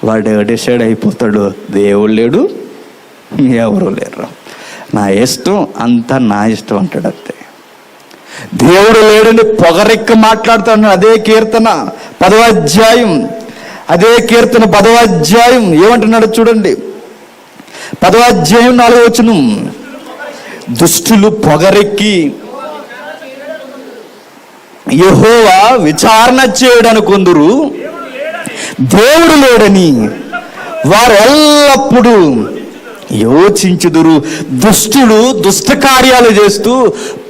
Speaker 1: వాడు డిసైడ్ అయిపోతాడు, దేవుడు లేడు, ఎవరు లేరు, నా ఇష్టం అంతా నా ఇష్టం అంటాడు. అంతే. దేవుడు లేడని పొగరెక్కి మాట్లాడుతున్నాడు. అదే కీర్తన 10వ అధ్యాయం, అదే కీర్తన 10వ అధ్యాయం ఏమంటున్నాడు చూడండి. 10వ అధ్యాయం 4వ వచనం, దుష్టులు పొగరెక్కి యెహోవా విచారణ చేయడానికి కొందరు దేవుడు లేడని వారు ఎల్లప్పుడూ యోచించుదురు. దుష్టుడు దుష్ట కార్యాలు చేస్తూ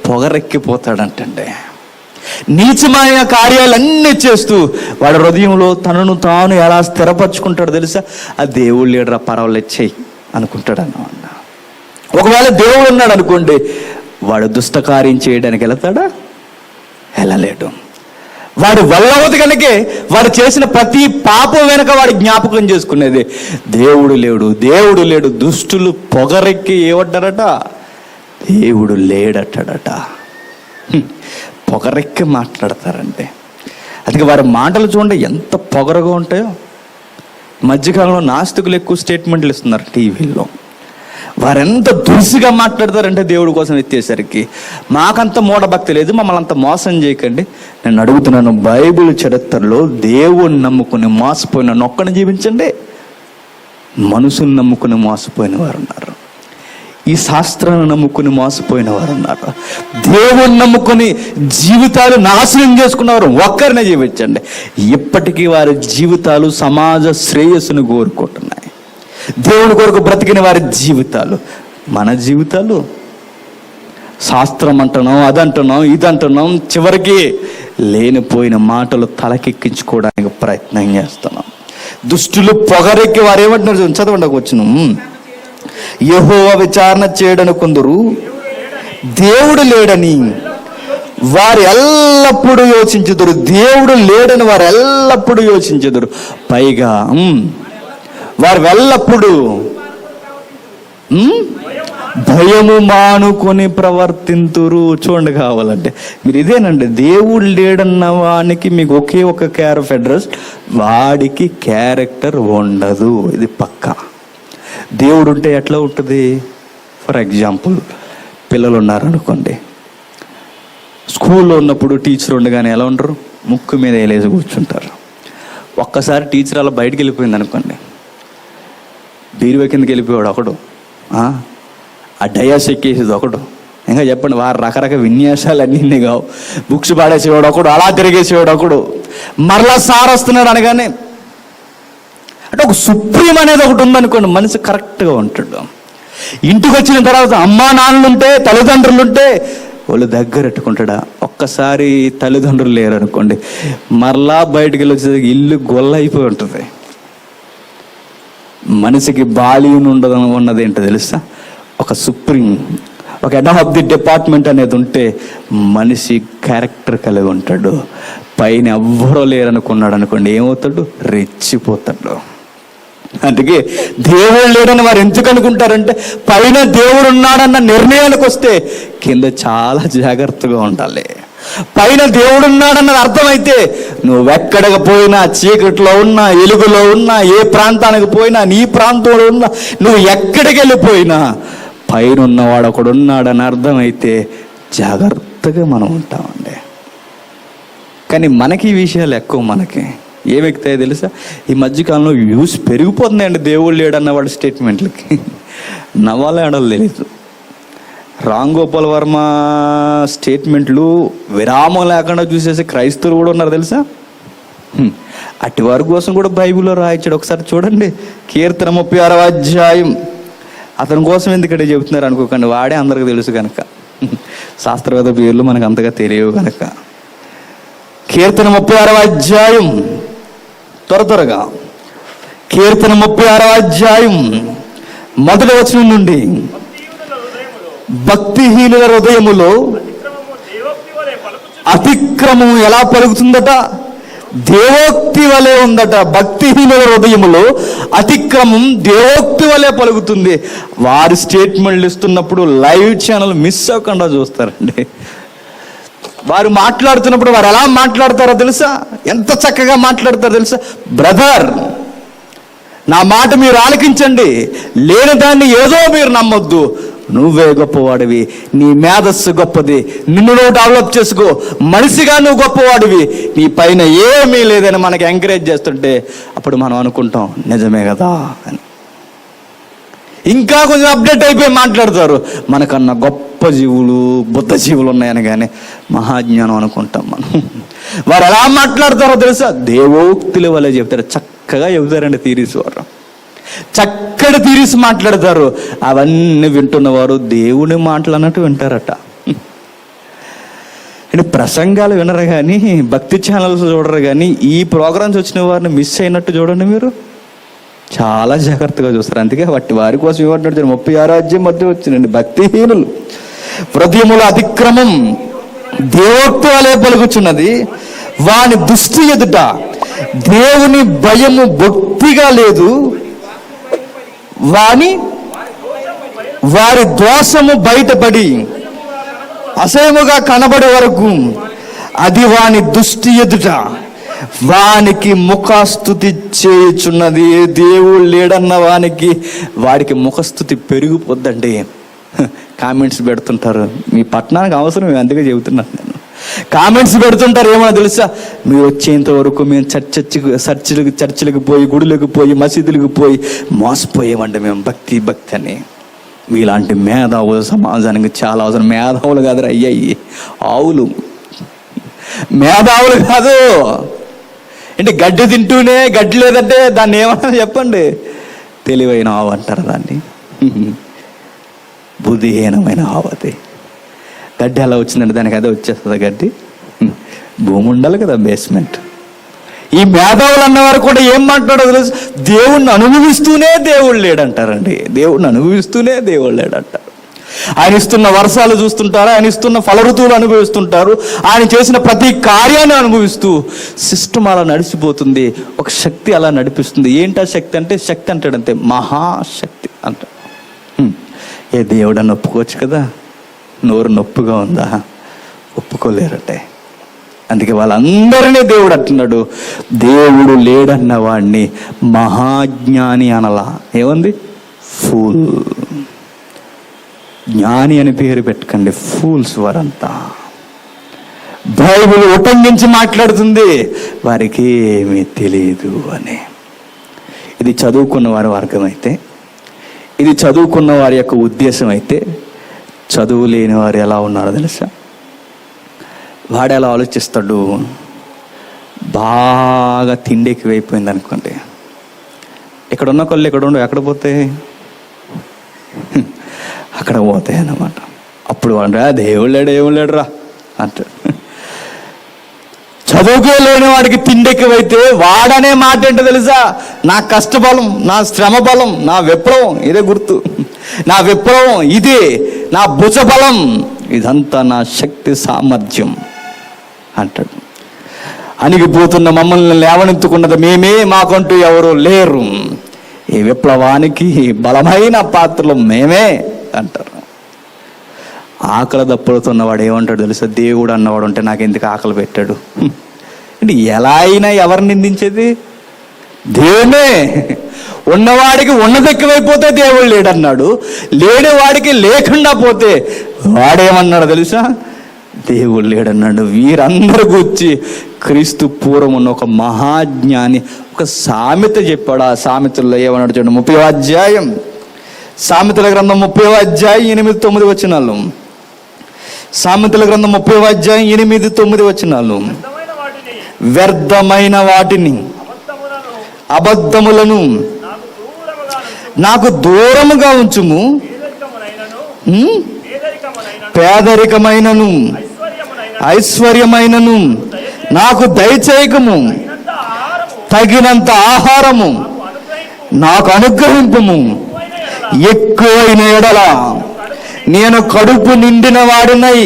Speaker 1: పొగరెక్కిపోతాడంటండి. నీచమైన కార్యాలన్నీ చేస్తూ వాడి హృదయంలో తనను తాను ఎలా స్థిరపరచుకుంటాడో తెలుసా? ఆ దేవుడు లేడరా, పర్వాలేదు చెయ్యి అనుకుంటాడు అన్నమాట. ఒకవేళ దేవుడు ఉన్నాడు అనుకోండి, వాడు దుష్ట కార్యం చేయడానికి వెళతాడా? వెళ్ళలేడు. వాడు వెళ్ళవద్దు కనుకే వాడు చేసిన ప్రతి పాపం వెనక వాడు జ్ఞాపకం చేసుకునేది దేవుడు లేడు, దేవుడు లేడు. దుష్టులు పొగరెక్కి ఏమంటారట? దేవుడు లేడటాడట. పొగరెక్కి మాట్లాడతారంటే. అందుకే వారి మాటలు చూడండి ఎంత పొగరగా ఉంటాయో. మధ్యకాలంలో నాస్తికులు ఎక్కువ స్టేట్మెంట్లు ఇస్తున్నారు టీవీలో. వారెంత దురుసుగా మాట్లాడతారంటే దేవుడి కోసం ఎత్తేసరికి. మాకంత మూఢభక్తి లేదు, మమ్మల్ని అంత మోసం చేయకండి. నేను అడుగుతున్నాను, బైబిల్ చరిత్రలో దేవుణ్ణి నమ్ముకుని మోసపోయిన నొక్కని జీవించండి. మనుషుని నమ్ముకుని మోసపోయిన వారు ఉన్నారు, ఈ శాస్త్రాన్ని నమ్ముకుని మోసపోయిన వారు ఉన్నారు, దేవుణ్ణి నమ్ముకుని జీవితాలు నాశనం చేసుకున్నవారు ఒక్కరినే జీవించండి. ఇప్పటికీ వారి జీవితాలు సమాజ శ్రేయస్సును కోరుకుంటున్నాయి. దేవుని కొరకు బ్రతికిన వారి జీవితాలు, మన జీవితాలు శాస్త్రం అంటున్నాం, అదంటున్నాం, ఇదంటున్నాం, చివరికి లేనిపోయిన మాటలు తలకెక్కించుకోవడానికి ప్రయత్నం చేస్తున్నాం. దుష్టులు పొగరెక్కి వారు ఏమంటున్నారు చదవండి వచ్చును. యెహోవా విచారణ చేయడని కొందరు దేవుడు లేడని వారు ఎల్లప్పుడూ యోచించుదురు. దేవుడు లేడని వారు ఎల్లప్పుడూ యోచించుదురు. పైగా వారు ఎల్లప్పుడూ భయము మానుకొని ప్రవర్తింతురు. చూడండి, కావాలంటే మీరు ఇదేనండి, దేవుడు లేడన్న వానికి మీకు ఒకే ఒక కేర్ ఆఫ్ అడ్రస్, వాడికి క్యారెక్టర్ ఉండదు. ఇది పక్కా. దేవుడు ఉంటే ఎట్లా ఉంటుంది? ఫర్ ఎగ్జాంపుల్, పిల్లలు ఉన్నారనుకోండి, స్కూల్లో ఉన్నప్పుడు టీచర్ ఉండగానే ఎలా ఉండరు? ముక్కు మీద వేలేసి కూర్చుంటారు. ఒక్కసారి టీచర్ అలా బయటికి వెళ్ళిపోయింది అనుకోండి, బీరువా కిందకి వెళ్ళిపోయాడు ఒకడు, ఆ డయాస్ ఎక్కేసేది ఒకడు, ఇంకా చెప్పండి వారు రకరకాల విన్యాసాలు అన్నీ కావు. బుక్స్ పాడేసేవాడు ఒకడు, అలా తిరిగేసేవాడు ఒకడు, మరలా సార్ వస్తున్నాడు అనగానే. అంటే ఒక సుప్రీం అనేది ఒకటి ఉందనుకోండి, మనిషి కరెక్ట్గా ఉంటాడు. ఇంటికి వచ్చిన తర్వాత అమ్మా నాన్నలుంటే తల్లిదండ్రులుంటే వాళ్ళు దగ్గరెట్టుకుంటాడా. ఒక్కసారి తల్లిదండ్రులు లేరు అనుకోండి, మరలా బయటికి వెళ్ళి వచ్చేసరికి ఇల్లు గొల్ల అయిపోయి ఉంటుంది. మనిషికి బాల్యం ఉన్నది ఏంటో తెలుసా? ఒక సుప్రీం, ఒక హెడ్ ఆఫ్ ది డిపార్ట్మెంట్ అనేది ఉంటే మనిషి క్యారెక్టర్ కలిగి ఉంటాడు. పైన ఎవ్వరూ లేరనుకున్నాడు అనుకోండి, ఏమవుతాడు? రెచ్చిపోతాడు. అందుకే దేవుడు లేడని వారు ఎందుకు అనుకుంటారంటే, పైన దేవుడు ఉన్నాడన్న నిర్ణయానికి వస్తే కింద చాలా జాగ్రత్తగా ఉండాలి. పైన దేవుడు ఉన్నాడన్నది అర్థమైతే నువ్వెక్కడికి పోయినా, చీకట్లో ఉన్నా, ఎలుగులో ఉన్నా, ఏ ప్రాంతానికి పోయినా, నీ ప్రాంతంలో ఉన్నా, నువ్వు ఎక్కడికి వెళ్ళిపోయినా పైన ఉన్నవాడు ఒకడు ఉన్నాడని అర్థమైతే జాగ్రత్తగా మనం ఉంటామండి. కానీ మనకి ఈ విషయాలు ఎక్కువ, మనకి ఏమెక్కుతాయో తెలుసా? ఈ మధ్యకాలంలో వ్యూస్ పెరిగిపోతున్నాయండి దేవుడు లేడన్నవాడు స్టేట్మెంట్లకి. నవ్వాలో ఆడాలో తెలీదు. రామ్ గోపాల్ వర్మ స్టేట్మెంట్లు విరామం లేకుండా చూసేసి క్రైస్తవులు కూడా ఉన్నారు తెలుసా. అట్టి వారి కోసం కూడా బైబిల్లో రాయించాడు. ఒకసారి చూడండి, కీర్తన 36వ అధ్యాయం. అతని కోసం ఎందుకంటే చెబుతున్నారు అనుకోకండి, వాడే అందరికి తెలుసు కనుక, శాస్త్రవేత్త పేర్లు మనకు అంతగా తెలియవు కనుక. కీర్తన 36వ అధ్యాయం, త్వరగా కీర్తన 36వ అధ్యాయం 1వ వచనం నుండి. భక్తిహీనుల హృదయములో అతిక్రమం ఎలా పలుకుతుందట? దేవోక్తి వలె ఉందట. భక్తిహీనుల హృదయములో అతిక్రమం దేవోక్తి వలె పలుకుతుంది. వారి స్టేట్మెంట్లు ఇస్తున్నప్పుడు లైవ్ ఛానల్ మిస్ అవ్వకుండా చూస్తారండి. వారు మాట్లాడుతున్నప్పుడు వారు ఎలా మాట్లాడతారో తెలుసా? ఎంత చక్కగా మాట్లాడతారో తెలుసా? బ్రదర్, నా మాట మీరు ఆలకించండి, లేని దాన్ని ఏదో మీరు నమ్మొద్దు. నువ్వే గొప్పవాడివి, నీ మేధస్సు గొప్పది, నిన్ను నువ్వు డెవలప్ చేసుకో, మనిషిగా నువ్వు గొప్పవాడివి, నీ పైన ఏమీ లేదని మనకి ఎంకరేజ్ చేస్తుంటే అప్పుడు మనం అనుకుంటాం నిజమే కదా అని. ఇంకా కొంచెం అప్డేట్ అయిపోయి మాట్లాడతారు, మనకన్నా గొప్ప జీవులు, బుద్ధ జీవులు ఉన్నాయని కానీ మహాజ్ఞానం అనుకుంటాం మనం. వారు ఎలా మాట్లాడతారో తెలుసా? దేవోక్తుల వల్ల చెప్తారు, చక్కగా చెబుతారండి థీరీస్. వారు చక్కటి థీరీస్ మాట్లాడతారు. అవన్నీ వింటున్నవారు దేవుని మాటలు అన్నట్టు వింటారట. అంటే ప్రసంగాలు వినరు కానీ, భక్తి ఛానల్స్ చూడరు కానీ, ఈ ప్రోగ్రామ్స్ వచ్చిన వారిని మిస్ అయినట్టు చూడండి మీరు. చాలా జాగ్రత్తగా చూస్తారు. అందుకే వారి కోసం ఏమంటున్నాడు? 36వ అధ్యాయం మధ్య వచ్చిందండి. భక్తిహీనులు హృదయముల అతిక్రమం దేవోక్తి వలె పలుకుచున్నది, వాని దృష్టి ఎదుట దేవుని భయము భక్తిగా లేదు, వారి దోషము బయటపడి అసహ్యముగా కనబడే వరకు అది వాని దృష్టి ఎదుట వానికి ముఖస్తుతి చేయుచున్నది. దేవుడు లేడన్న వాడికి ముఖస్తుతి పెరిగిపోద్దండి. కామెంట్స్ పెడుతుంటారు, మీ పట్టణానికి అవసరం, అందుకే చెబుతున్నాను నేను. కామెంట్స్ పెడుతుంటారు, ఏమో తెలుసా? మీరు వచ్చేంత వరకు మేము చర్చిలకు పోయి, గుడులకు పోయి, మసీదులకు పోయి మోసపోయామండి మేము, భక్తి అని. మీలాంటి మేధావులు సమాజానికి చాలా అవసరం. మేధావులు కాదు అయ్యాయి, ఆవులు. మేధావులు కాదు. అంటే గడ్డి తింటూనే గడ్డి లేదంటే దాన్ని ఏమన్నా చెప్పండి, తెలివైన ఆవు అంటారు దాన్ని. బుద్ధిహీనమైన ఆవు అది. గడ్డి అలా వచ్చిందంటే దానికి అదే వచ్చేస్తుంది గడ్డి. భూమి ఉండాలి కదా, బేస్మెంట్. ఈ మేధావులు అన్నవారు కూడా ఏం మాట్లాడో తెలుసు? దేవుణ్ణి అనుభవిస్తూనే దేవుడు లేడంటారండి. దేవుణ్ణి అనుభవిస్తూనే దేవుడు లేడంటారు. ఆయన ఇస్తున్న వర్షాలు చూస్తుంటారు, ఆయన ఇస్తున్న ఫల ఋతువులు అనుభవిస్తుంటారు, ఆయన చేసిన ప్రతి కార్యాన్ని అనుభవిస్తూ సిస్టమ్ అలా నడిచిపోతుంది. ఒక శక్తి అలా నడిపిస్తుంది. ఏంటా శక్తి అంటే? శక్తి అంటాడంతే, మహాశక్తి అంట. ఏ దేవుడని ఒప్పుకోవచ్చు కదా? నోరు నొప్పిగా ఉందా? ఒప్పుకోలేరటే. అందుకే వాళ్ళందరినీ దేవుడు అంటున్నాడు, దేవుడు లేడన్న వాడిని మహాజ్ఞాని అనలా. ఏముంది? ఫూల్. జ్ఞాని అని పేరు పెట్టకండి, ఫూల్స్ వారంతా. బైబిల్ ఉటంకించి మాట్లాడుతుంది, వారికి ఏమీ తెలియదు అని. ఇది చదువుకున్న వారి వర్గం అయితే, ఇది చదువుకున్న వారి యొక్క ఉద్దేశం అయితే, చదువు లేని వారు ఎలా ఉన్నారో తెలుసా? వాడు ఎలా ఆలోచిస్తాడు? బాగా తిండి ఎక్కువైపోయింది అనుకోండి, ఇక్కడ ఉన్న కళ్ళు ఎక్కడ ఉండవు, ఎక్కడ పోతాయి? అక్కడ పోతాయి అన్నమాట. అప్పుడు వాడు దేవుడు లేడు రా అంటాడు. చదువుకోలేని వాడికి తిండి ఎక్కువైతే వాడనే మాట ఏంటో తెలుసా? నా కష్టబలం, నా శ్రమ బలం, నా విప్లవం ఇదే గుర్తు, నా విప్లవం ఇదే, నా భుజబలం ఇదంతా నా శక్తి సామర్థ్యం అంటాడు. అణిగిపోతున్న మమ్మల్ని లేవనెత్తుకున్నది మేమే, మాకంటూ ఎవరు లేరు, ఈ విప్లవానికి బలమైన పాత్రలు మేమే అంటారు. ఆకలి దప్పుడుతున్నవాడు ఏమంటాడు తెలుసా? దేవుడు అన్నవాడు ఉంటే నాకు ఎందుకు ఆకలి పెట్టాడు అంటే ఎలా అయినా ఎవరు నిందించేది? దేవుడే. ఉన్నవాడికి ఉన్నది ఎక్కువైపోతే దేవుడు లేడన్నాడు, లేని వాడికి లేకుండా పోతే వాడేమన్నాడు తెలుసా? దేవుడు లేడన్నాడు. వీరందరూ గురించి క్రీస్తు పూర్వం ఉన్న ఒక మహాజ్ఞాని ఒక సామెత చెప్పాడు. ఆ సామెతల్లో ఏమన్నాడు చూడండి, 30వ అధ్యాయం, సామెతల గ్రంథం 30వ అధ్యాయం 8-9 వచనాలు. సామెతల గ్రంథం 30వ అధ్యాయం 8-9 వచనాలు. వ్యర్థమైన వాటిని, అబద్ధములను నాకు దూరముగా ఉంచుము, పేదరికమైనను ఐశ్వర్యమైనను నాకు దయచేయకము, తగినంత ఆహారము నాకు అనుగ్రహింపుము, ఎక్కువైన ఎడల నేను కడుపు నిండిన వాడినై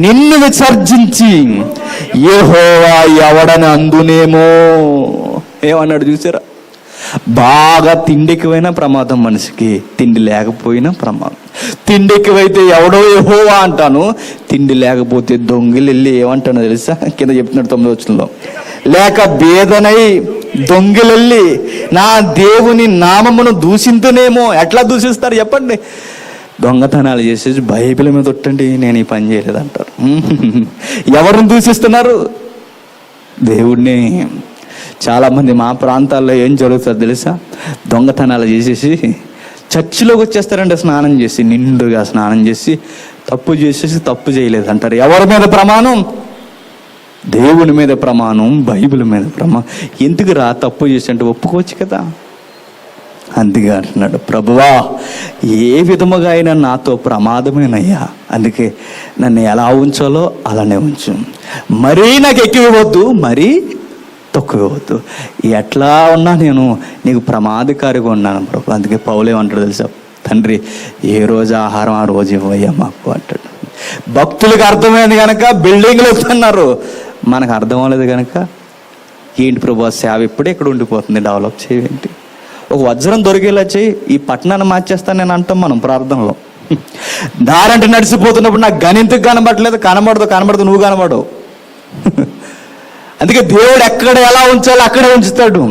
Speaker 1: నిన్ను విసర్జించి యెహోవా ఎవడని అందునేమో. ఏమన్నాడు చూసారా? బాగా తిండికిపోయినా ప్రమాదం మనిషికి, తిండి లేకపోయినా ప్రమాదం. తిండి ఎక్కువైతే ఎవడో యెహోవా అంటాను, తిండి లేకపోతే దొంగిలు వెళ్ళి ఏమంటానో తెలుసా? కింద చెప్తున్నాడు 9వ వచనంలో, లేక బేదనై దొంగిలెళ్ళి నా దేవుని నామమును దూషింతునేమో. ఎట్లా దూషిస్తారు చెప్పండి? దొంగతనాలు చేసేసి బైబిల్ మీద ఒట్టండి నేను ఈ పని చేయలేదంటారు. ఎవరిని దూషిస్తున్నారు? దేవుడిని. చాలామంది మా ప్రాంతాల్లో ఏం జరుగుతుంది తెలుసా? దొంగతనాలు చేసేసి చర్చిలోకి వచ్చేస్తారంటే స్నానం చేసి, నిండుగా స్నానం చేసి, తప్పు చేసేసి తప్పు చేయలేదంటారు. ఎవరి మీద ప్రమాణం? దేవుని మీద ప్రమాణం, బైబిల్ మీద ప్రమాణం. ఎందుకు రా తప్పు చేసి అంటే ఒప్పుకోవచ్చు కదా. అందుకే అంటున్నాడు, ప్రభువా ఏ విధముగా అయినా నాతో ప్రమాదమేనయ్యా, అందుకే నన్ను ఎలా ఉంచాలో అలానే ఉంచు, మరీ నాకు ఎక్కువ ఇవ్వద్దు, మరీ తక్కువ ఇవ్వద్దు, ఎట్లా ఉన్నా నేను నీకు ప్రమాదకారిగా ఉన్నాను ప్రభు. అందుకే పౌలేమంటాడు తెలుసా? తండ్రి ఏ రోజు ఆహారం ఆ రోజు ఇవ్వయ్యా మాకు అంటాడు. భక్తులకు అర్థమైంది కనుక బిల్డింగ్లు వస్తున్నారు, మనకు అర్థం అవ్వలేదు కనుక ఏంటి ప్రభు సేవ ఇప్పుడే ఇక్కడ ఉండిపోతుంది, డెవలప్ చేయండి, ఒక వజ్రం దొరికేలా చేయి, ఈ పట్టణాన్ని మార్చేస్తాను నేను అంటాం మనం ప్రార్థనలో. దారంటే నడిచిపోతున్నప్పుడు నాకు గణింతకు కనబడలేదు, కనబడదు నువ్వు కనబడవు. అందుకే దేవుడు ఎక్కడ ఎలా ఉంచాలో అక్కడే ఉంచుతాడు.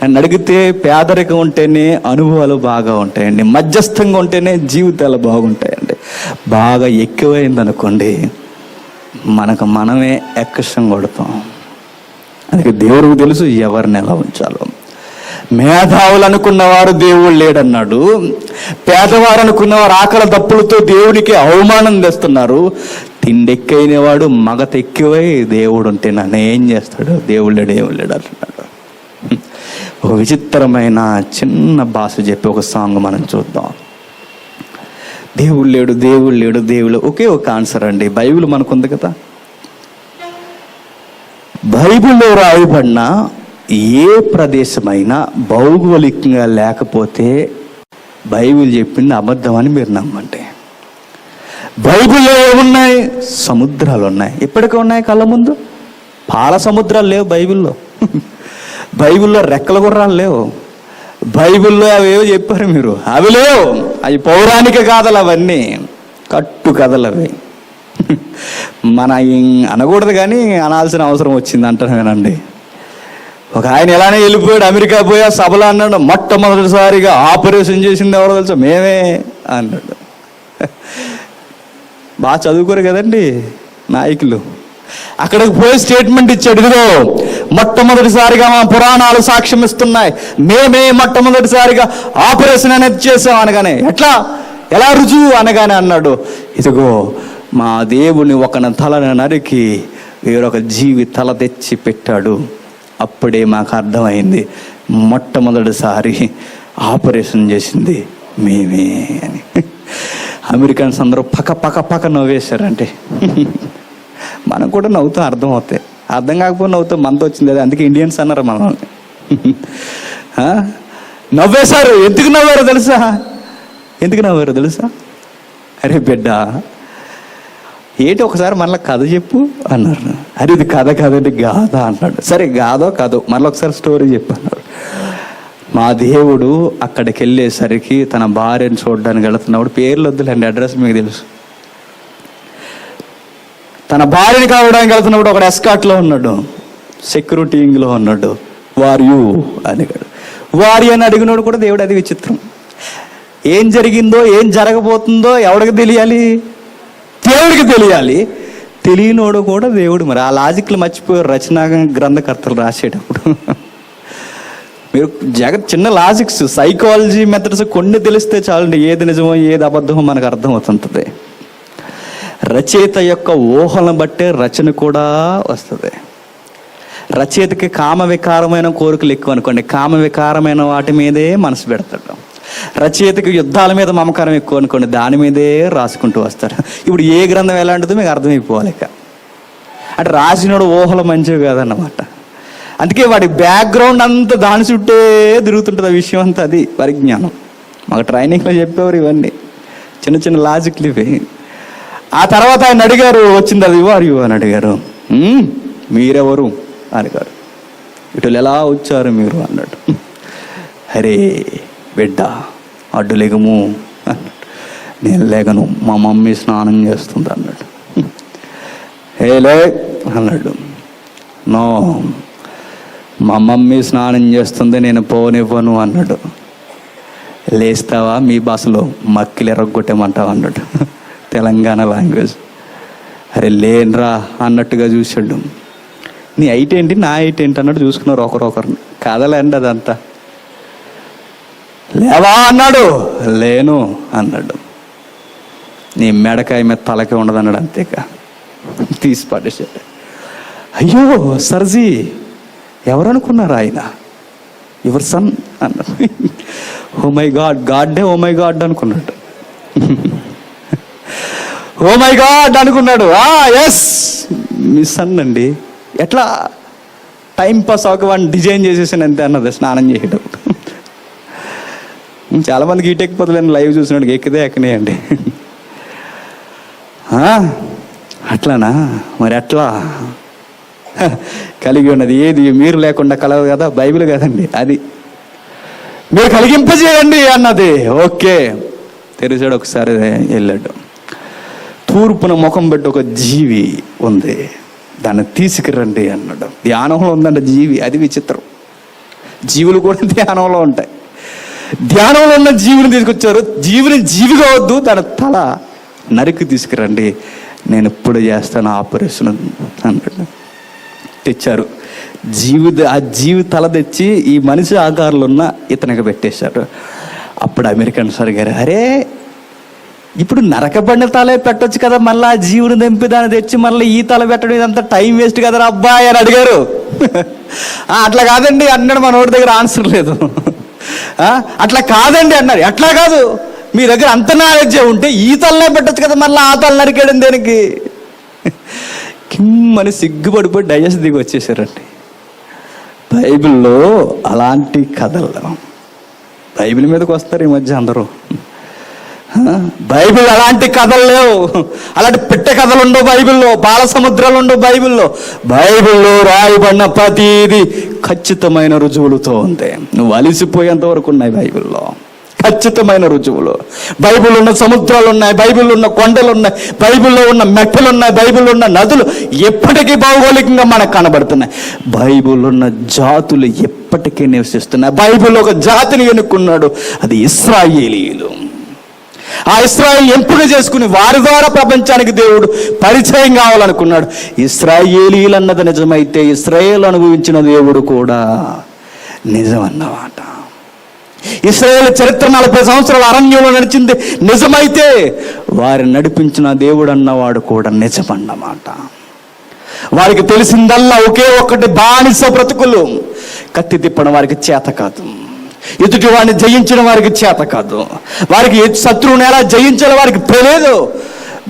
Speaker 1: నన్ను అడిగితే పేదరికం ఉంటేనే అనుభవాలు బాగా ఉంటాయండి, మధ్యస్థంగా ఉంటేనే జీవితాలు బాగుంటాయండి. బాగా ఎక్కువైంది అనుకోండి మనకు మనమే ఎక్కసం కొడతాం. అందుకే దేవుడికి తెలుసు ఎవరిని ఎలా ఉంచాలో. మేధావులు అనుకున్నవారు దేవుడు లేడన్నాడు, పేదవారు అనుకున్నవారు ఆకలి దప్పులతో దేవుడికి అవమానం తెస్తున్నారు. తిండెక్కైన వాడు మగత ఎక్కువై దేవుడు ఉంటే నన్ను ఏం చేస్తాడు? దేవుడు లేడు అంటున్నాడు. ఒక విచిత్రమైన చిన్న భాష చెప్పి ఒక సాంగ్ మనం చూద్దాం. దేవుడు లేడు ఒకే ఒక ఆన్సర్ అండి. బైబిల్ మనకుంది కదా, బైబిల్లో రాయబడిన ఏ ప్రదేశమైనా భౌగోళికంగా లేకపోతే బైబిల్ చెప్పింది అబద్ధం అని మీరు నమ్మండి. బైబిల్లో ఏమున్నాయి? సముద్రాలు ఉన్నాయి, ఇప్పటికే ఉన్నాయి కళ్ళ ముందు. పాల సముద్రాలు లేవు బైబిల్లో. బైబిల్లో రెక్కల గుర్రాలు లేవు. బైబిల్లో అవేవో చెప్పారు మీరు, అవి లేవు. అవి పౌరాణిక కథలు, అవన్నీ కట్టు కథలు అవి. మన అనకూడదు కానీ అనాల్సిన అవసరం వచ్చింది అంటానేనండి. ఒక ఆయన ఎలానే వెళ్ళిపోయాడు, అమెరికా పోయా సభలో అన్నాడు, మొట్టమొదటిసారిగా ఆపరేషన్ చేసింది ఎవరో తెలుసా? మేమే అన్నాడు. బాగా చదువుకోరు కదండి నాయకులు, అక్కడికి పోయి స్టేట్మెంట్ ఇచ్చాడు, ఇదిగో మొట్టమొదటిసారిగా మా పురాణాలు సాక్ష్యం ఇస్తున్నాయి, మేమే మొట్టమొదటిసారిగా ఆపరేషన్ అనేది చేసాం అనగానే, ఎలా రుజువు అనగానే అన్నాడు, ఇదిగో మా దేవుని ఒకన తలను నరికి వేరొక జీవి తల తెచ్చి పెట్టాడు. అప్పుడే మాకు అర్థమైంది మొట్టమొదటిసారి ఆపరేషన్ చేసింది మేమే అని. అమెరికన్స్ అందరూ పక్క నవ్వేశారంటే మనం కూడా నవ్వుతాం, అర్థమవుతాయి. అర్థం కాకపోతే నవ్వుతాం, మనతో వచ్చింది అది. అందుకే ఇండియన్స్ అన్నారు మనల్ని. నవ్వేశారు. ఎందుకు నవ్వారో తెలుసా? అరే బిడ్డ ఏంటి ఒకసారి మళ్ళీ కథ చెప్పు అన్నారు. అరే ఇది కథ కాదండి, గాథ అన్నాడు. సరే గాథో కాదో మళ్ళీ ఒకసారి స్టోరీ చెప్పు అన్నాడు. మా దేవుడు అక్కడికి వెళ్ళేసరికి తన భార్యను చూడడానికి వెళుతున్నప్పుడు, పేర్లు వద్దులేండి, అడ్రస్ మీకు తెలుసు. తన భార్యని కావడానికి వెళ్తున్నప్పుడు ఒక ఎస్కాట్లో ఉన్నాడు, సెక్యూరిటీలో ఉన్నాడు. వారియు అడిగాడు. వారి అని అడిగినోడు కూడా దేవుడు. అది విచిత్రం. ఏం జరిగిందో ఏం జరగబోతుందో ఎవడికి తెలియాలి? దేవుడికి తెలియాలి. తెలియనోడు కూడా దేవుడు. మరి ఆ లాజిక్లు మర్చిపోయారు రచనా గ్రంథకర్తలు రాసేటప్పుడు. మీరు చిన్న లాజిక్స్, సైకాలజీ మెథడ్స్ కొన్ని తెలిస్తే చాలండి, ఏది నిజమో ఏది అబద్ధమో మనకు అర్థమవుతుంటుంది. రచయిత యొక్క ఊహలను బట్టే రచన కూడా వస్తుంది. రచయితకి కామ వికారమైన కోరికలు ఎక్కువ అనుకోండి, కామ వికారమైన వాటి మీదే మనసు పెడతాడు. రచయితకి యుద్ధాల మీద మమకారం ఎక్కువ అనుకోండి, దాని మీదే రాసుకుంటూ వస్తారు. ఇప్పుడు ఏ గ్రంథం ఎలాంటిదో మీకు అర్థమైపోవాలి. అంటే రాసినోడు ఊహలు మంచివి కాదన్నమాట. అందుకే వాడి బ్యాక్గ్రౌండ్ అంతా దాని చుట్టే తిరుగుతుంటుంది ఆ విషయం అంతా. అది పరిజ్ఞానం. మాకు ట్రైనింగ్లో చెప్పేవారు ఇవన్నీ చిన్న చిన్న లాజిక్లు ఇవి. ఆ తర్వాత ఆయన అడిగారు, వచ్చింది అది వారు అని అడిగారు. మీరెవరు అడిగారు. ఇటు ఎలా వచ్చారు మీరు అన్నాడు. అరే బిడ్డ అడ్డు లేగము అన్నాడు. నేను లేగను, మా మమ్మీ స్నానం చేస్తుంది అన్నాడు. లే అన్నాడు. నో, మా మమ్మీ స్నానం చేస్తుంది, నేను పోనివ్వను అన్నాడు. లేస్తావా మీ భాషలో మక్కిలు ఎరగొట్టేమంటావా అన్నాడు, తెలంగాణ లాంగ్వేజ్. అరే లేనరా అన్నట్టుగా చూసాడు. నీ హైట్ ఏంటి నా హైట్ ఏంటి అన్నట్టు చూసుకున్నారు ఒకరొకరిని. కాదలేండి అదంతా. లేవా అన్నాడు. లేను అన్నాడు. నీ మెడకాయ మీద తలకే ఉండదు అన్నాడు. అంతేకా తీసి పడేసాడు. అయ్యో సర్జీ ఎవరనుకున్నారు ఆయన? యువర్ సన్ అన్నాడు. ఓ మై గాడ్, గాడ్డే ఓ మై గాడ్ అనుకున్నాడు. ఓ మై గాడ్ అనుకున్నాడు. ఎస్ మీ సన్ అండి. ఎట్లా టైం పాస్ ఒక వాడిని డిజైన్ చేసేసాను అంతే అన్నది స్నానం చేసేటప్పుడు. చాలామందికి హీట్ ఎక్కిపోతలేని లైవ్ చూసినాడు, ఎక్కితే ఎక్కనేయండి. అట్లానా? మరి అట్లా కలిగి ఉన్నది ఏది మీరు లేకుండా కలదు కదా, బైబిల్ కదండి. అది మీరు కలిగింపజేయండి అన్నది. ఓకే తెరిచాడు. ఒకసారి వెళ్ళాడు. తూర్పున ముఖం పెట్టి ఒక జీవి ఉంది, దాన్ని తీసుకురండి అన్నాడు. ధ్యానంలో ఉందంట జీవి. అది విచిత్రం. జీవులు కూడా ధ్యానంలో ఉంటాయి. ధ్యానంలో ఉన్న జీవిని తీసుకొచ్చారు. జీవిని జీవిగా వద్దు, దాని తల నరికి తీసుకురండి, నేను ఇప్పుడు చేస్తాను ఆపరేషన్ అన్నాడు. తెచ్చారు. ఆ జీవి తల తెచ్చి ఈ మనిషి ఆకారంలో ఉన్న ఇతనికి పెట్టేశారు. అప్పుడు అమెరికన్స్ అడిగారు, అరే ఇప్పుడు నరకబడిన తలే పెట్టొచ్చు కదా, మళ్ళీ ఆ జీవుని దింపి దాన్ని తెచ్చి మళ్ళీ ఈ తల పెట్టడం ఇదంతా టైం వేస్ట్ కదరా అబ్బాయి అని అడిగారు. అట్లా కాదండి అన్నాడు. మన వాడి దగ్గర ఆన్సర్ లేదు. అట్లా కాదండి అన్నారు. అట్లా కాదు, మీ దగ్గర అంత నాలెడ్జ్ ఉంటే ఈ తలనే పెట్టచ్చు కదా, మళ్ళీ ఆ తల నరికేయడం దేనికి? కిమ్మని సిగ్గుపడిపోయి డైజెస్ట్ దిగి వచ్చేసారండి. బైబిల్లో అలాంటి కథలు, బైబిల్ మీదకి వస్తారు ఈ మధ్య అందరూ. బైబిల్ అలాంటి కథలు లేవు. అలాంటి పెట్టె కథలు ఉండవు బైబిల్లో, బాల సముద్రాలు ఉండవు బైబిల్లో. బైబిల్లో రాయబడిన ప్రతిదీ ఖచ్చితమైన రుజువులతో ఉంది. నువ్వు అలిసిపోయేంత వరకు ఉన్నాయి బైబిల్లో ఖచ్చితమైన రుజువులు. బైబిల్లో ఉన్న సముద్రాలు ఉన్నాయి, బైబిల్లో ఉన్న కొండలు ఉన్నాయి, బైబిల్లో ఉన్న మెట్టలు ఉన్నాయి, బైబిల్లో ఉన్న నదులు ఎప్పటికీ భౌగోళికంగా మనకు కనబడుతున్నాయి. బైబిల్లో ఉన్న జాతులు ఎప్పటికీ నివసిస్తున్నాయి. బైబిల్లో ఒక జాతిని ఎన్నుకున్నాడు, అది ఇశ్రాయేలీయులు. ఆ ఇశ్రాయేలు ఎంపిక చేసుకుని వారి ద్వారా ప్రపంచానికి దేవుడు పరిచయం కావాలనుకున్నాడు. ఇశ్రాయేలీలు అన్నది నిజమైతే ఇశ్రాయేలు అనుభవించిన దేవుడు కూడా నిజమన్నమాట. ఇశ్రాయేలు చరిత్ర 40 సంవత్సరాల అరణ్యంలో నడిచింది నిజమైతే వారిని నడిపించిన దేవుడు అన్నవాడు కూడా నిజమన్నమాట. వారికి తెలిసిందల్లా ఒకే ఒక్కటి బానిస బ్రతుకులు. కత్తి తిప్పడం వారికి చేత కాదు, ఎదుటి వాడిని జయించడం వారికి చేత కాదు, వారికి శత్రువుని ఎలా జయించాలో వారికి తెలియదు.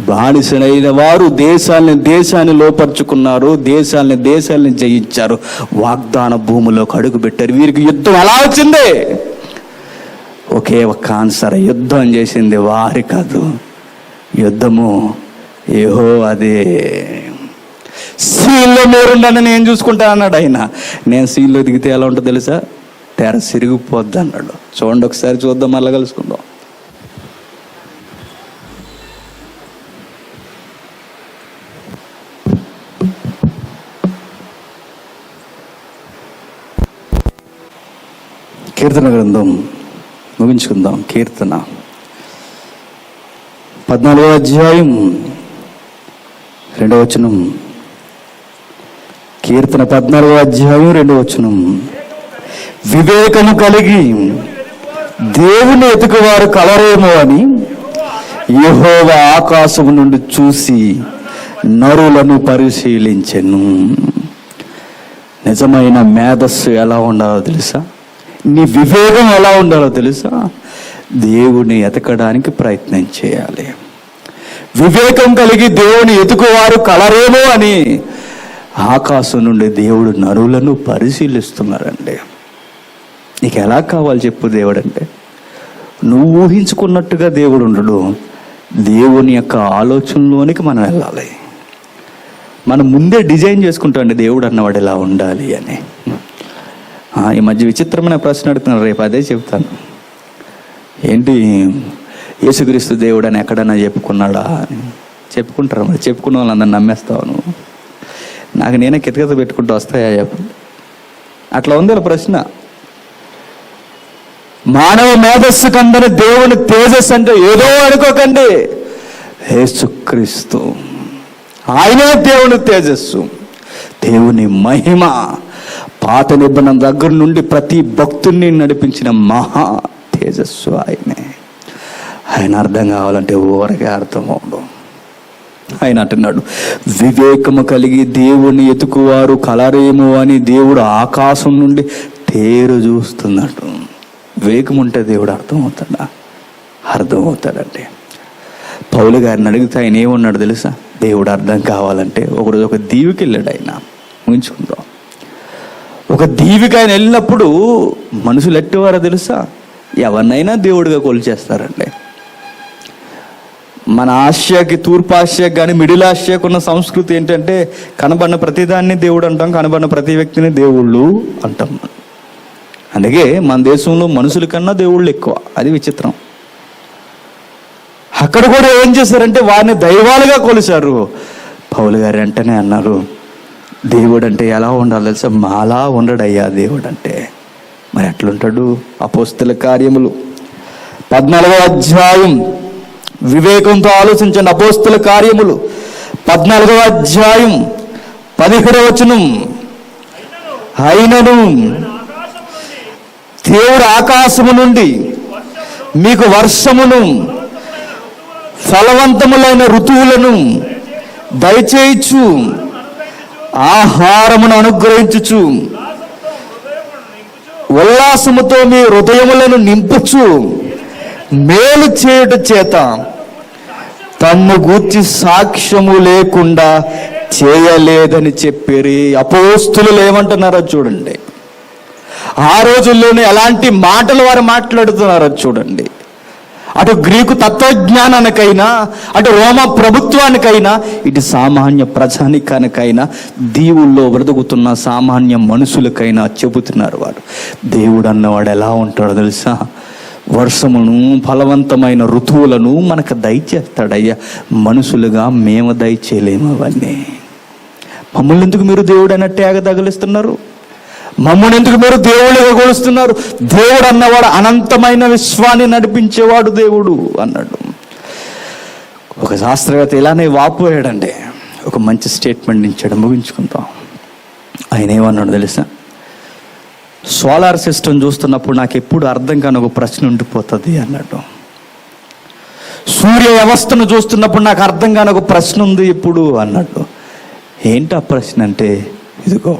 Speaker 1: బానిసలైన వారు దేశాన్ని లోపరుచుకున్నారు, దేశాల్ని జయించారు, వాగ్దాన భూమిలోకి అడుగు పెట్టారు. వీరికి యుద్ధం ఎలా వచ్చింది? ఒకే ఒక్క ఆన్సర్, యుద్ధం చేసింది వారి కాదు, యుద్ధము యెహోవాదే. సీల్లో మీరుండని నేను చూసుకుంటా అన్నాడు ఆయన. నేను సీల్లో దిగితే ఎలా ఉంటుందో తెలుసా? తెర సిరిగిపోద్ది అన్నాడు. చూడండి ఒకసారి, చూద్దాం, మళ్ళీ కలుసుకుందాం. కీర్తన గ్రంథం ముగించుకుందాం. కీర్తన 14వ అధ్యాయం 2వ వచనం. కీర్తన 14వ అధ్యాయం 2వ వచనం. వివేకము కలిగి దేవుని ఎతుకువారు కలరేమో అని యెహోవా ఆకాశము నుండి చూసి నరులను పరిశీలించెను. నిజమైన మేధస్సు ఎలా ఉండాలో తెలుసా? నీ వివేకం ఎలా ఉండాలో తెలుసా? దేవుని ఎతకడానికి ప్రయత్నం చేయాలి. వివేకం కలిగి దేవుని ఎతుకువారు కలరేమో అని ఆకాశం నుండి దేవుడు నరులను పరిశీలిస్తున్నారండి. నీకు ఎలా కావాలి చెప్పు దేవుడు అంటే? నువ్వు ఊహించుకున్నట్టుగా దేవుడు ఉండడు. దేవుని యొక్క ఆలోచనలోనికి మనం వెళ్ళాలి. మనం ముందే డిజైన్ చేసుకుంటామండి దేవుడు అన్నవాడు ఎలా ఉండాలి అని. ఈ మధ్య విచిత్రమైన ప్రశ్న అడుగుతున్నాను, రేపు అదే చెప్తాను. ఏంటి, యేసుక్రీస్తు దేవుడు అని ఎక్కడన్నా చెప్పుకున్నాడా అని? చెప్పుకుంటారు. మరి చెప్పుకున్న వాళ్ళందరినీ నమ్మేస్తావు నువ్వు? నాకు నేనే కితకిత పెట్టుకుంటూ వస్తాయా చెప్పు? అట్లా ఉంది ప్రశ్న. మానవ మేధస్సు కందని దేవుని తేజస్సు అంటే ఏదో అనుకోకండి. యేసుక్రీస్తు ఆయనే దేవుని తేజస్సు, దేవుని మహిమ. పాత నిబంధన దగ్గర నుండి ప్రతి భక్తుడిని నడిపించిన మహా తేజస్సు ఆయనే. ఆయన అర్థం కావాలంటే ఊరకే అర్థం అవడం. ఆయన అంటున్నాడు, వివేకము కలిగి దేవుని ఎతుకువారు కలరేమో అని దేవుడు ఆకాశం నుండి తేరు చూస్తున్నాడు. వివేకం ఉంటే దేవుడు అర్థమవుతాడంటే. పౌలు గారిని అడిగితే ఆయన ఏమన్నాడు తెలుసా? దేవుడు అర్థం కావాలంటే ఒకరోజు ఒక దీవికి వెళ్ళాడు. ఆయన ఊహించుకుందాం, ఒక దీవికి ఆయన వెళ్ళినప్పుడు మనుషులు ఎట్టేవారో తెలుసా? ఎవరినైనా దేవుడిగా కొలిచేస్తారండి. మన ఆసియాకి, తూర్పు ఆసియాకి కానీ మిడిల్ ఆసియాకి ఉన్న సంస్కృతి ఏంటంటే కనబడిన ప్రతిదాన్ని దేవుడు అంటాం, కనబడిన ప్రతి వ్యక్తిని దేవుళ్ళు అంటాం. అందుకే మన దేశంలో మనుషుల కన్నా దేవుళ్ళు ఎక్కువ. అది విచిత్రం. అక్కడ కూడా ఏం చేశారంటే వారిని దైవాలుగా కొలిచారు. పౌలు గారు వెంటనే అన్నారు, దేవుడు అంటే ఎలా ఉండాలి తెలుసా? మాలా ఉండడయ్యా దేవుడు అంటే. మరి ఎట్లుంటాడు? అపోస్తల కార్యములు 14వ అధ్యాయం, వివేకంతో ఆలోచించండి. అపోస్తల కార్యములు 14వ అధ్యాయం 17వ వచనం. అయినను దేవుడు ఆకాశము నుండి మీకు వర్షమును ఫలవంతములైన ఋతువులను దయచేయచ్చు, ఆహారమును అనుగ్రహించుచు, ఉల్లాసముతో మీ హృదయములను నింపుచు, మేలు చేయుట చేత తమ్ము గూర్చి సాక్ష్యము లేకుండా చేయలేదని చెప్పిరి. అపోస్తులు ఏమంటున్నారో చూడండి. ఆ రోజుల్లోనే ఎలాంటి మాటలు వారు మాట్లాడుతున్నారో చూడండి. అటు గ్రీకు తత్వజ్ఞానానికైనా, అటు రోమ ప్రభుత్వానికైనా, ఇటు సామాన్య ప్రజానికానికైనా, దీవుల్లో బ్రతుకుతున్న సామాన్య మనుషులకైనా చెబుతున్నారు వారు. దేవుడు అన్నవాడు ఎలా ఉంటాడో తెలుసా? వర్షమును ఫలవంతమైన ఋతువులను మనకు దయచేస్తాడయ్యా. మనుషులుగా మేము దయచేయలేము అవన్నీ. మమ్మల్ని ఎందుకు మీరు దేవుడు అన్నట్టు తగిలిస్తున్నారు? మమ్మల్ని ఎందుకు మీరు దేవుళ్ళుగా కొలుస్తున్నారు? దేవుడు అన్నవాడు అనంతమైన విశ్వాన్ని నడిపించేవాడు దేవుడు అన్నాడు. ఒక శాస్త్రవేత్త ఇలానే వాపోయాడండి. ఒక మంచి స్టేట్మెంట్ ఇచ్చాడు, ముగించుకుంటాం. ఆయన ఏమన్నాడు తెలుసా? సోలార్ సిస్టమ్ చూస్తున్నప్పుడు నాకు ఎప్పుడు అర్థం కాని ఒక ప్రశ్న ఉండిపోతుంది అన్నాడు. సూర్య వ్యవస్థను చూస్తున్నప్పుడు నాకు అర్థం కాని ఒక ప్రశ్న ఉంది ఇప్పుడు అన్నాడు. ఏంటి ఆ ప్రశ్న అంటే, ఇదిగో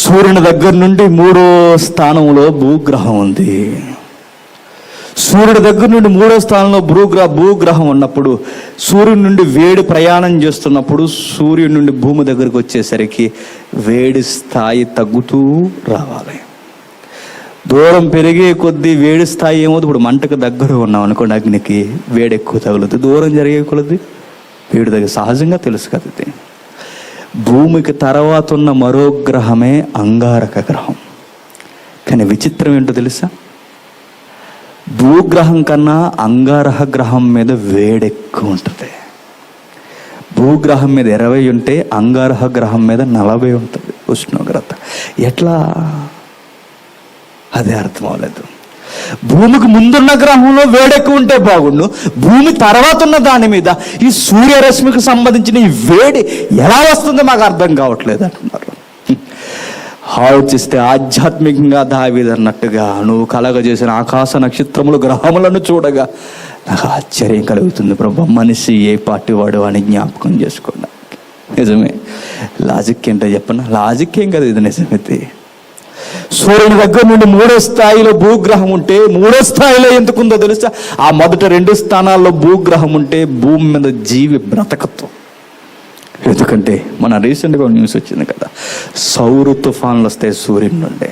Speaker 1: సూర్యుని దగ్గర నుండి 3వ స్థానంలో భూగ్రహం ఉంది. సూర్యుడి దగ్గర నుండి 3వ స్థానంలో భూగ్రహం ఉన్నప్పుడు, సూర్యుడి నుండి వేడి ప్రయాణం చేస్తున్నప్పుడు సూర్యుడి నుండి భూమి దగ్గరికి వచ్చేసరికి వేడి స్థాయి తగ్గుతూ రావాలి. దూరం పెరిగే కొద్దీ వేడి స్థాయి ఏమవుతుంది? ఇప్పుడు మంటకు దగ్గర ఉన్నాం అనుకోండి, అగ్నికి వేడి ఎక్కువ తగులుతుంది. దూరం జరిగే కొలది వేడి దగ్గర సహజంగా తెలుసు కదా. ఇది భూమికి తర్వాత ఉన్న మరో గ్రహమే అంగారక గ్రహం. కానీ విచిత్రం ఏంటో తెలుసా? భూగ్రహం కన్నా అంగారక గ్రహం మీద వేడి ఎక్కువ ఉంటుంది. భూగ్రహం మీద 20 ఉంటే అంగారక గ్రహం మీద 40 ఉంటుంది ఉష్ణోగ్రత. ఎట్లా? అదే అర్థం అవ్వలేదు. భూమికి ముందున్న గ్రహంలో వేడెక్కువ ఉంటే బాగుండు, భూమి తర్వాత ఉన్న దాని మీద ఈ సూర్యరశ్మికి సంబంధించిన ఈ వేడి ఎలా వస్తుందో మాకు అర్థం కావట్లేదు అంటున్నారు. ఆలోచిస్తే ఆధ్యాత్మికంగా దావీదు అన్నట్టుగా, నువ్వు కలగజేసిన ఆకాశ నక్షత్రములు గ్రహములను చూడగా నాకు ఆశ్చర్యం కలుగుతుంది ప్రభు. మనిషి ఏ పార్టీ వాడు అని జ్ఞాపకం చేసుకోండి. నిజమే. లాజిక్ ఏంటో చెప్పనా? లాజిక్ ఏం కదా, ఇది నిజమైతే. సూర్యుని దగ్గర నుండి 3వ స్థాయిలో భూగ్రహం ఉంటే 3వ స్థాయిలో ఎందుకుందో తెలుసా? ఆ మొదటి 2 స్థానాల్లో భూగ్రహం ఉంటే భూమి మీద జీవి బ్రతకత్వం. ఎందుకంటే మన రీసెంట్గా న్యూస్ వచ్చింది కదా, సౌర తుఫాన్లు వస్తాయి సూర్యుని నుండి.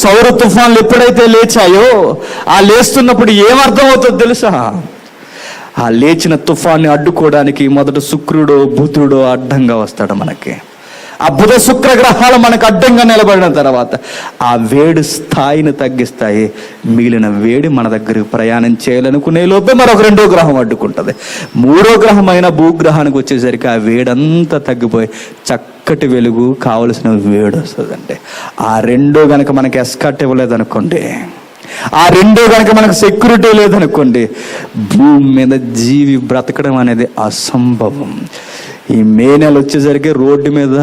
Speaker 1: సౌర తుఫాన్లు ఎప్పుడైతే లేచాయో, ఆ లేస్తున్నప్పుడు ఏమర్థం అవుతుందో తెలుసా? ఆ లేచిన తుఫాన్ని అడ్డుకోవడానికి మొదట శుక్రుడో బుధుడో అడ్డంగా వస్తాడు మనకి. ఆ బుధ శుక్ర గ్రహాలు మనకు అడ్డంగా నిలబడిన తర్వాత ఆ వేడి స్థాయిని తగ్గిస్తాయి. మిగిలిన వేడి మన దగ్గరికి ప్రయాణం చేయాలనుకునే లోపే మరొక 2వ గ్రహం అడ్డుకుంటుంది. 3వ గ్రహం అయిన భూగ్రహానికి వచ్చేసరికి ఆ వేడంతా తగ్గిపోయి చక్కటి వెలుగు, కావలసిన వేడి వస్తుందంటే, ఆ 2 గనక మనకి ఎస్కట్ ఇవ్వలేదనుకోండి, ఆ 2 గనక మనకు సెక్యూరిటీ లేదనుకోండి, భూమి మీద జీవి బ్రతకడం అనేది అసంభవం. ఈ మే నెల వచ్చేసరికి రోడ్డు మీద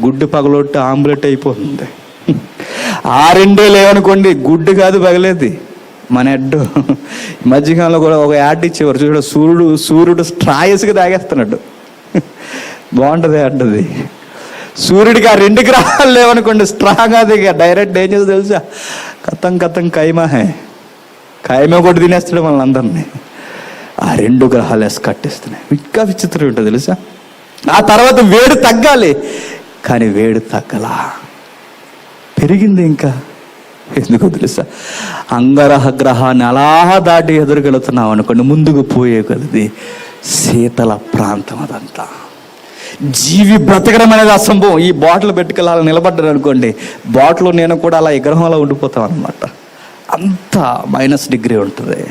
Speaker 1: గుడ్డు పగలొట్టి ఆమ్లెట్ అయిపోతుంది. ఆ 2 లేవనుకోండి, గుడ్డు కాదు పగలేది మన హెడ్. మధ్యకాలంలో కూడా ఒక యాడ్ ఇచ్చేవారు చూడ, సూర్యుడు స్ట్రాయస్గా తాగేస్తున్నాడు. బాగుంటుంది యాడ్ది. సూర్యుడికి ఆ 2 గ్రహాలు లేవనుకోండి, స్ట్రాంగ్ అది డైరెక్ట్ ఏం చేసి తెలుసా? కథం ఖైమా కొట్టి తినేస్తాడు మనల్ని అందరినీ. ఆ 2 గ్రహాలు వేసి కట్టేస్తున్నాయి. ఇంకా విచిత్రం ఏంటో తెలుసా? ఆ తర్వాత వేడి తగ్గాలి, కానీ వేడి తగ్గలా, పెరిగింది ఇంకా. ఎందుకు తెలుసా? అంగారక గ్రహాన్ని అలా దాటి ఎదురుగలుగుతున్నాం అనుకోండి, ముందుకు పోయేగలది శీతల ప్రాంతం. అదంతా జీవి బ్రతకడం అనేది అసంభవం. ఈ బాటిల్ పెట్టుకెళ్ళి అలా నిలబడ్డారు అనుకోండి, బాటిల్ నేను కూడా అలా విగ్రహంలో ఉండిపోతాం అనమాట. అంత -డిగ్రీ ఉంటుంది.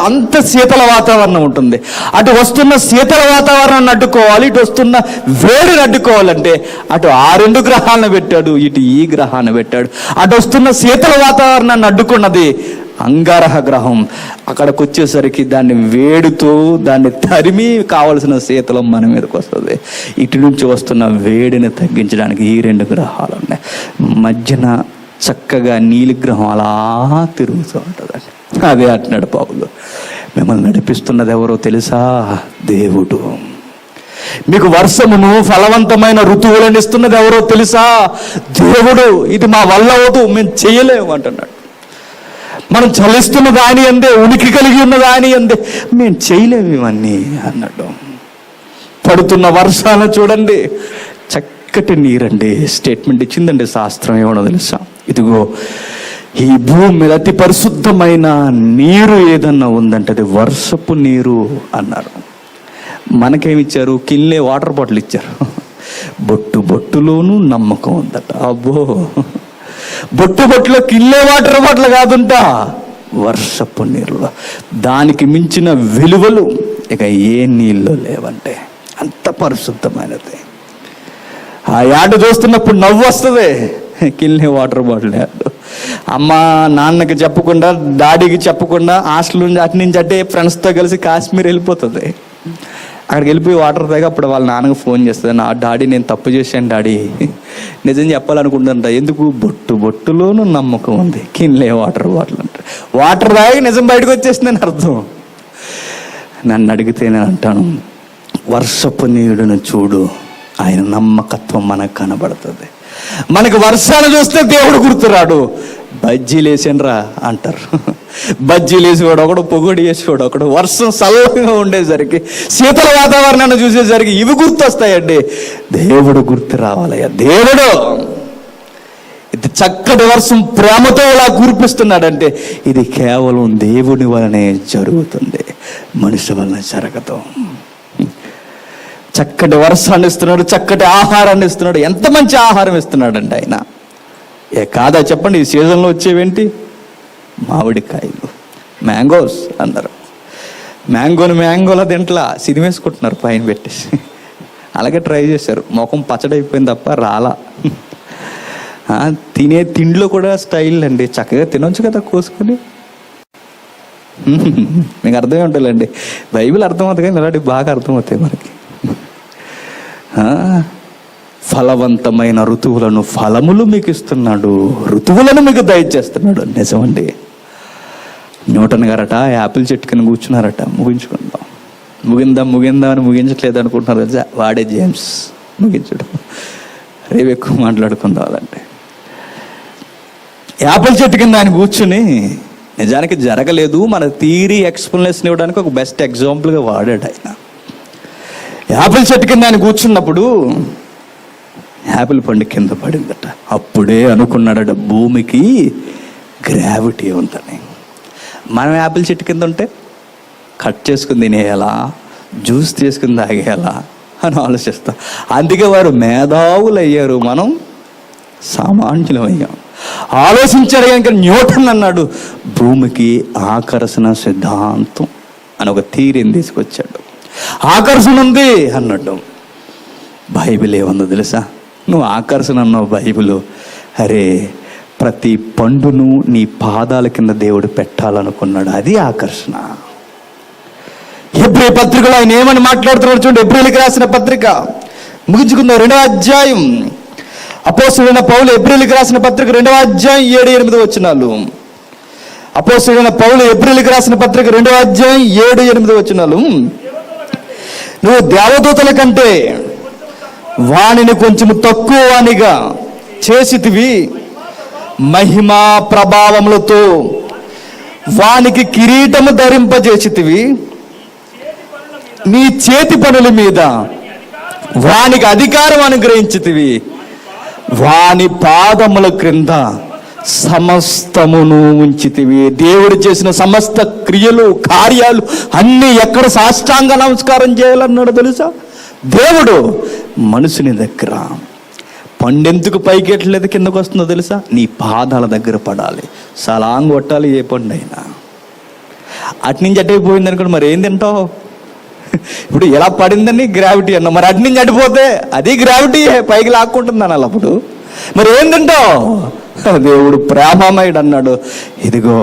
Speaker 1: అంత శీతల వాతావరణం ఉంటుంది. అటు వస్తున్న శీతల వాతావరణాన్ని అడ్డుకోవాలి, ఇటు వస్తున్న వేడిని అడ్డుకోవాలంటే అటు ఆ 2 గ్రహాలను పెట్టాడు, ఇటు ఈ గ్రహాన్ని పెట్టాడు. అటు వస్తున్న శీతల వాతావరణాన్ని అడ్డుకున్నది అంగారక గ్రహం. అక్కడికి వచ్చేసరికి దాన్ని వేడితో దాన్ని తరిమి కావలసిన శీతలం మన మీదకి వస్తుంది. ఇటు నుంచి వస్తున్న వేడిని తగ్గించడానికి ఈ 2 గ్రహాలు ఉన్నాయి. మధ్యన చక్కగా నీలిగ్రహం అలా తిరుగుతూ ఉంటుందండి. అదే అంటున్నాడు పౌలు, మిమ్మల్ని నడిపిస్తున్నది ఎవరో తెలుసా? దేవుడు. మీకు వర్షమును ఫలవంతమైన ఋతువులను ఇస్తున్నది ఎవరో తెలుసా? దేవుడు. ఇది మా వల్ల అవదు, మేము చేయలేము అంటున్నాడు. మనం చలిస్తున్న దాని అందే, ఉనికి కలిగి ఉన్న దాని అందే, మేము చేయలేము ఇవన్నీ అన్నాడు. పడుతున్న వర్షాలను చూడండి, చక్కటి నీరండి. స్టేట్మెంట్ ఇచ్చిందండి శాస్త్రం. ఏమో తెలుసా? ఇదిగో ఈ భూమి మీద అతి పరిశుద్ధమైన నీరు ఏదన్నా ఉందంటే అది వర్షపు నీరు అన్నారు. మనకేమిచ్చారు? కిన్లే వాటర్ బాటిల్ ఇచ్చారు. బొట్టులోనూ నమ్మకం ఉందట. అబ్బో, బొట్టులో కిన్లే వాటర్ బాటిల్ కాదుంట, వర్షపు నీరులో. దానికి మించిన విలువలు ఇక ఏ నీళ్ళు లేవంటే అంత పరిశుద్ధమైనది. ఆ యాడ్ చూస్తున్నప్పుడు నవ్వు వస్తుంది. కిల్ని వాటర్ బాటిల్ యాడ్. అమ్మ నాన్నకి చెప్పకుండా, డాడీకి చెప్పకుండా హాస్టల్ నుంచి అటు నుంచి అట్టే ఫ్రెండ్స్తో కలిసి కాశ్మీర్ వెళ్ళిపోతుంది. అక్కడికి వెళ్ళిపోయి వాటర్ తాగి అప్పుడు వాళ్ళ నాన్నకు ఫోన్ చేస్తుంది, నా డాడీ నేను తప్పు చేశాను డాడీ, నిజం చెప్పాలనుకుంటుంట. ఎందుకు? బొట్టులోనూ నమ్మకం ఉంది. కిన్లే వాటర్ బాటిల్ అంట. వాటర్ తాగి నిజం బయటకు వచ్చేసిందని అర్థం. నన్ను అడిగితే నేను అంటాను, వర్షపు నీడును చూడు, ఆయన నమ్మకత్వం మనకు కనబడుతుంది. మనకు వర్షాలు చూస్తే దేవుడు గుర్తురాడు. బజ్జీలు వేసానరా అంటారు. బజ్జీలు వేసేవాడు ఒకడు, పొగడి వేసేవాడు ఒకడు. వర్షం చల్లగా ఉండేసరికి, శీతల వాతావరణాన్ని చూసేసరికి ఇవి గుర్తొస్తాయండి. దేవుడు గుర్తు రావాలయ్యా. దేవుడు ఇది చక్కటి వర్షం ప్రేమతో ఇలా కురిపిస్తున్నాడంటే ఇది కేవలం దేవుని వలనే జరుగుతుంది, మనిషి వలన జరగదు. చక్కటి వర్షాన్ని ఇస్తున్నాడు, చక్కటి ఆహారాన్ని ఇస్తున్నాడు. ఎంత మంచి ఆహారం ఇస్తున్నాడండి ఆయన. కాదా చెప్పండి? ఈ సీజన్లో వచ్చేవేంటి? మామిడికాయలు, మ్యాంగోస్ అన్నారు. మ్యాంగోలా తింట్లా సినిమేసుకుంటున్నారు పైన పెట్టేసి. అలాగే ట్రై చేశారు, ముఖం పచ్చడైపోయింది తప్ప రాలా. తినే తిండిలో కూడా స్టైల్ అండి. చక్కగా తినొచ్చు కదా కోసుకొని. మీకు అర్థమే ఉంటుందండి. బైబిల్ అర్థమవుతుంది కానీ ఇలాంటివి బాగా అర్థమవుతాయి మనకి. ఫలవంతమైన ఋతువులను, ఫలములు మీకు ఇస్తున్నాడు, ఋతువులను మీకు దయచేస్తున్నాడు. నిజమండి. న్యూటన్ గారట యాపిల్ చెట్టు కింద కూర్చున్నారట. ముగిందాం అని ముగించట్లేదు అనుకుంటున్నారు కదా, వాడే జేమ్స్ ముగించడం. రేపు ఎక్కువ మాట్లాడుకుందామంటే యాపిల్ చెట్టు కింద ఆయన కూర్చుని, నిజానికి జరగలేదు, మన థియరీ ఎక్స్ప్లెనేషన్ ఇవ్వడానికి ఒక బెస్ట్ ఎగ్జాంపుల్గా వాడాడు ఆయన. యాపిల్ చెట్టు కింద ఆయన కూర్చున్నప్పుడు యాపిల్ పండు కింద పడిందట. అప్పుడే అనుకున్నాడట భూమికి గ్రావిటీ ఉందని. మనం యాపిల్ చెట్టు కింద ఉంటే కట్ చేసుకుని తినేయాలా, జ్యూస్ తీసుకుని తాగేయాలా అని ఆలోచిస్తాం. అందుకే వారు మేధావులు అయ్యారు, మనం సామాన్యులం అయ్యాం. ఆలోచించారు కనుక న్యూటన్ అన్నాడు భూమికి ఆకర్షణ సిద్ధాంతం అని ఒక థియరీని తీసుకొచ్చాడు. ఆకర్షణ ఉంది అన్నాడు. బైబిల్ ఏముందో తెలుసా? నువ్వు ఆకర్షణ అన్నావు బైబిల్. అరే, ప్రతి పండును నీ పాదాల కింద దేవుడు పెట్టాలనుకున్నాడు, అది ఆకర్షణ. హెబ్రీ పత్రికలో ఆయన ఏమని మాట్లాడుతున్నాడు చూడండి. హెబ్రీలకు రాసిన పత్రిక ముగించుకుందాం. 2వ అధ్యాయం. అపోస్తలుడైన పౌలు హెబ్రీలకు రాసిన పత్రిక 2వ అధ్యాయం 7-8 వచనాలు. అపోస్తలుడైన పౌలు హెబ్రీలకు రాసిన పత్రిక 2వ అధ్యాయం 7-8 వచనాలు. నువ్వు దేవదూతల కంటే వానిని కొంచెం తక్కువ వానిగా చేసితివి, మహిమా ప్రభావములతో వానికి కిరీటము ధరింపజేసితివి, నీ చేతి పనుల మీద వానికి అధికారం అనుగ్రహించితివి, వాని పాదముల క్రింద సమస్తమును ఉంచితివి. దేవుడు చేసిన సమస్త క్రియలు, కార్యాలు అన్నీ ఎక్కడ సాష్టాంగ నమస్కారం చేయాలన్నాడు తెలుసా? దేవుడు మనుషుని దగ్గర. పండెందుకు పైకి ఎట్లేదు కిందకు వస్తుందో తెలుసా? నీ పాదాల దగ్గర పడాలి, సలాంగ్ కొట్టాలి. ఏ పండు అయినా అటు నుంచి అటైపోయింది అనుకోండి, మరి ఏం తింటావు? ఇప్పుడు ఎలా పడిందని గ్రావిటీ అన్నా, మరి అటు నుంచి అడిపోతే అది గ్రావిటీ పైకి లాక్కుంటుంది అనాలి. అప్పుడు మరి ఏం తింటావు? దేవుడు ప్రేమమయుడు అన్నాడు, ఇదిగో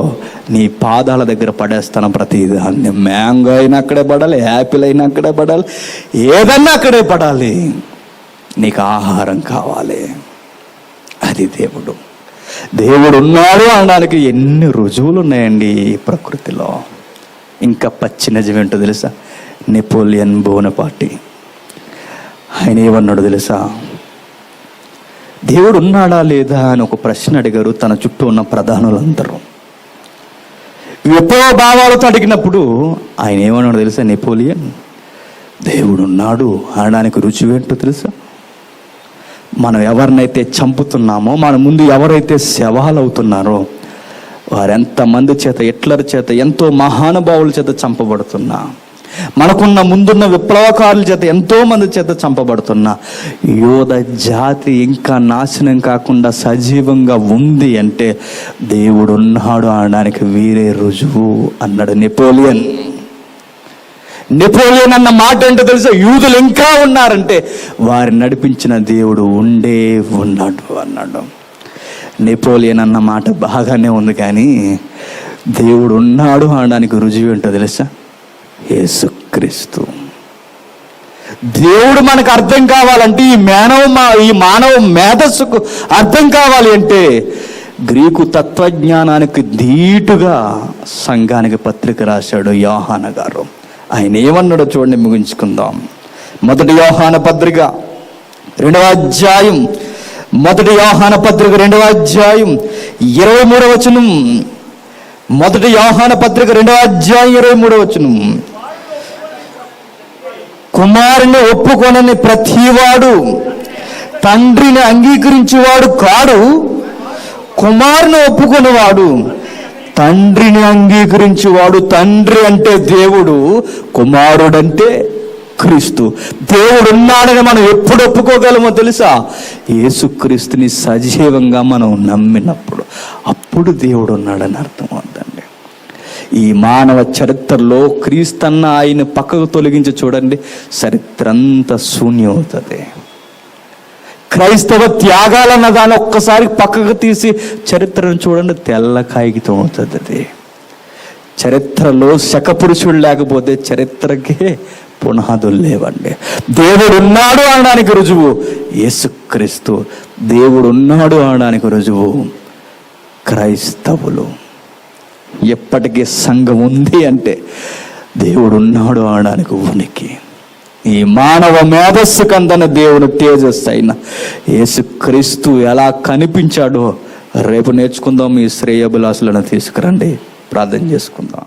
Speaker 1: నీ పాదాల దగ్గర పడేస్తాను ప్రతిదాన్ని. మ్యాంగో అయినా అక్కడే పడాలి, యాపిల్ అయినా అక్కడే పడాలి, ఏదన్నా అక్కడే పడాలి. నీకు ఆహారం కావాలి. అది దేవుడు. దేవుడు ఉన్నాడు అనడానికి ఎన్ని రుజువులు ఉన్నాయండి ఈ ప్రకృతిలో. ఇంకా పచ్చి నిజమేంటో తెలుసా? నెపోలియన్ బోనపార్టీ ఆయన ఏమన్నాడు తెలుసా? దేవుడు ఉన్నాడా లేదా అని ఒక ప్రశ్న అడిగారు తన చుట్టూ ఉన్న ప్రధానులందరూ. విప్లవ భావాలతో అడిగినప్పుడు ఆయన ఏమన్నాడు తెలుసా? నెపోలియన్, దేవుడు ఉన్నాడు అనడానికి రుచి ఏంటో తెలుసా? మనం ఎవరినైతే చంపుతున్నామో, మన ముందు ఎవరైతే శవాలు అవుతున్నారో వారెంతమంది చేత, హిట్లర్ చేత, ఎంతో మహానుభావుల చేత చంపబడుతున్నా, మనకున్న ముందున్న విప్లవకారుల చేత ఎంతో మంది చేత చంపబడుతున్నా, యోధ జాతి ఇంకా నాశనం కాకుండా సజీవంగా ఉంది అంటే దేవుడు ఉన్నాడు అనడానికి వీరే రుజువు అన్నాడు నెపోలియన్. నెపోలియన్ అన్న మాట ఏంటో తెలుసా? యూదులు ఇంకా ఉన్నారంటే వారిని నడిపించిన దేవుడు ఉండే ఉన్నాడు అన్నాడు. నెపోలియన్ అన్న మాట బాగానే ఉంది, కానీ దేవుడు ఉన్నాడు అనడానికి రుజువు ఏంటో తెలుసా? యేసుక్రీస్తు. దేవుడు మనకు అర్థం కావాలంటే, ఈ మానవ మేధస్సుకు అర్థం కావాలి అంటే, గ్రీకు తత్వజ్ఞానానికి ధీటుగా సంఘానికి పత్రిక రాశాడు యోహాను గారు. ఆయన ఏమన్నాడో చూడండి, ముగించుకుందాం. మొదటి యోహాను పత్రిక 2వ అధ్యాయం, మొదటి యోహాను పత్రిక 2వ అధ్యాయం 23వ వచనం. మొదటి యోహాను పత్రిక 2వ అధ్యాయం 23వ వచనం. కుమారుని ఒప్పుకొనని ప్రతివాడు తండ్రిని అంగీకరించేవాడు కాడు, కుమారుని ఒప్పుకొనేవాడు తండ్రిని అంగీకరించేవాడు. తండ్రి అంటే దేవుడు, కుమారుడంటే క్రీస్తు. దేవుడు ఉన్నాడని మనం ఎప్పుడు ఒప్పుకోగలమో తెలుసా? యేసుక్రీస్తుని సజీవంగా మనం నమ్మినప్పుడు, అప్పుడు దేవుడు ఉన్నాడని అర్థం అవుతుందండి. ఈ మానవ చరిత్రలో క్రీస్తన్న ఆయన పక్కకు తొలగించి చూడండి, చరిత్ర అంతా శూన్యం అవుతుంది. క్రైస్తవ త్యాగాలన్న దాన్ని ఒక్కసారి పక్కకు తీసి చరిత్రను చూడండి, తెల్ల కాగితం అవుతుంది. అది చరిత్రలో శకపురుషుడు లేకపోతే చరిత్రకే పునాదులు లేవండి. దేవుడు ఉన్నాడు అనడానికి రుజువు యేసుక్రీస్తు. దేవుడు ఉన్నాడు అనడానికి రుజువు క్రైస్తవులు. ఎప్పటికీ సంఘం ఉంది అంటే దేవుడు ఉన్నాడు అనడానికి ఉనికి. ఈ మానవ మేధస్సు కందన దేవుని తేజస్సు అయిన యేసుక్రీస్తు ఎలా కనిపించాడో రేపు నేర్చుకుందాం. ఈ శ్రేయోభిలాషులను తీసుకురండి, ప్రార్థన చేసుకుందాం.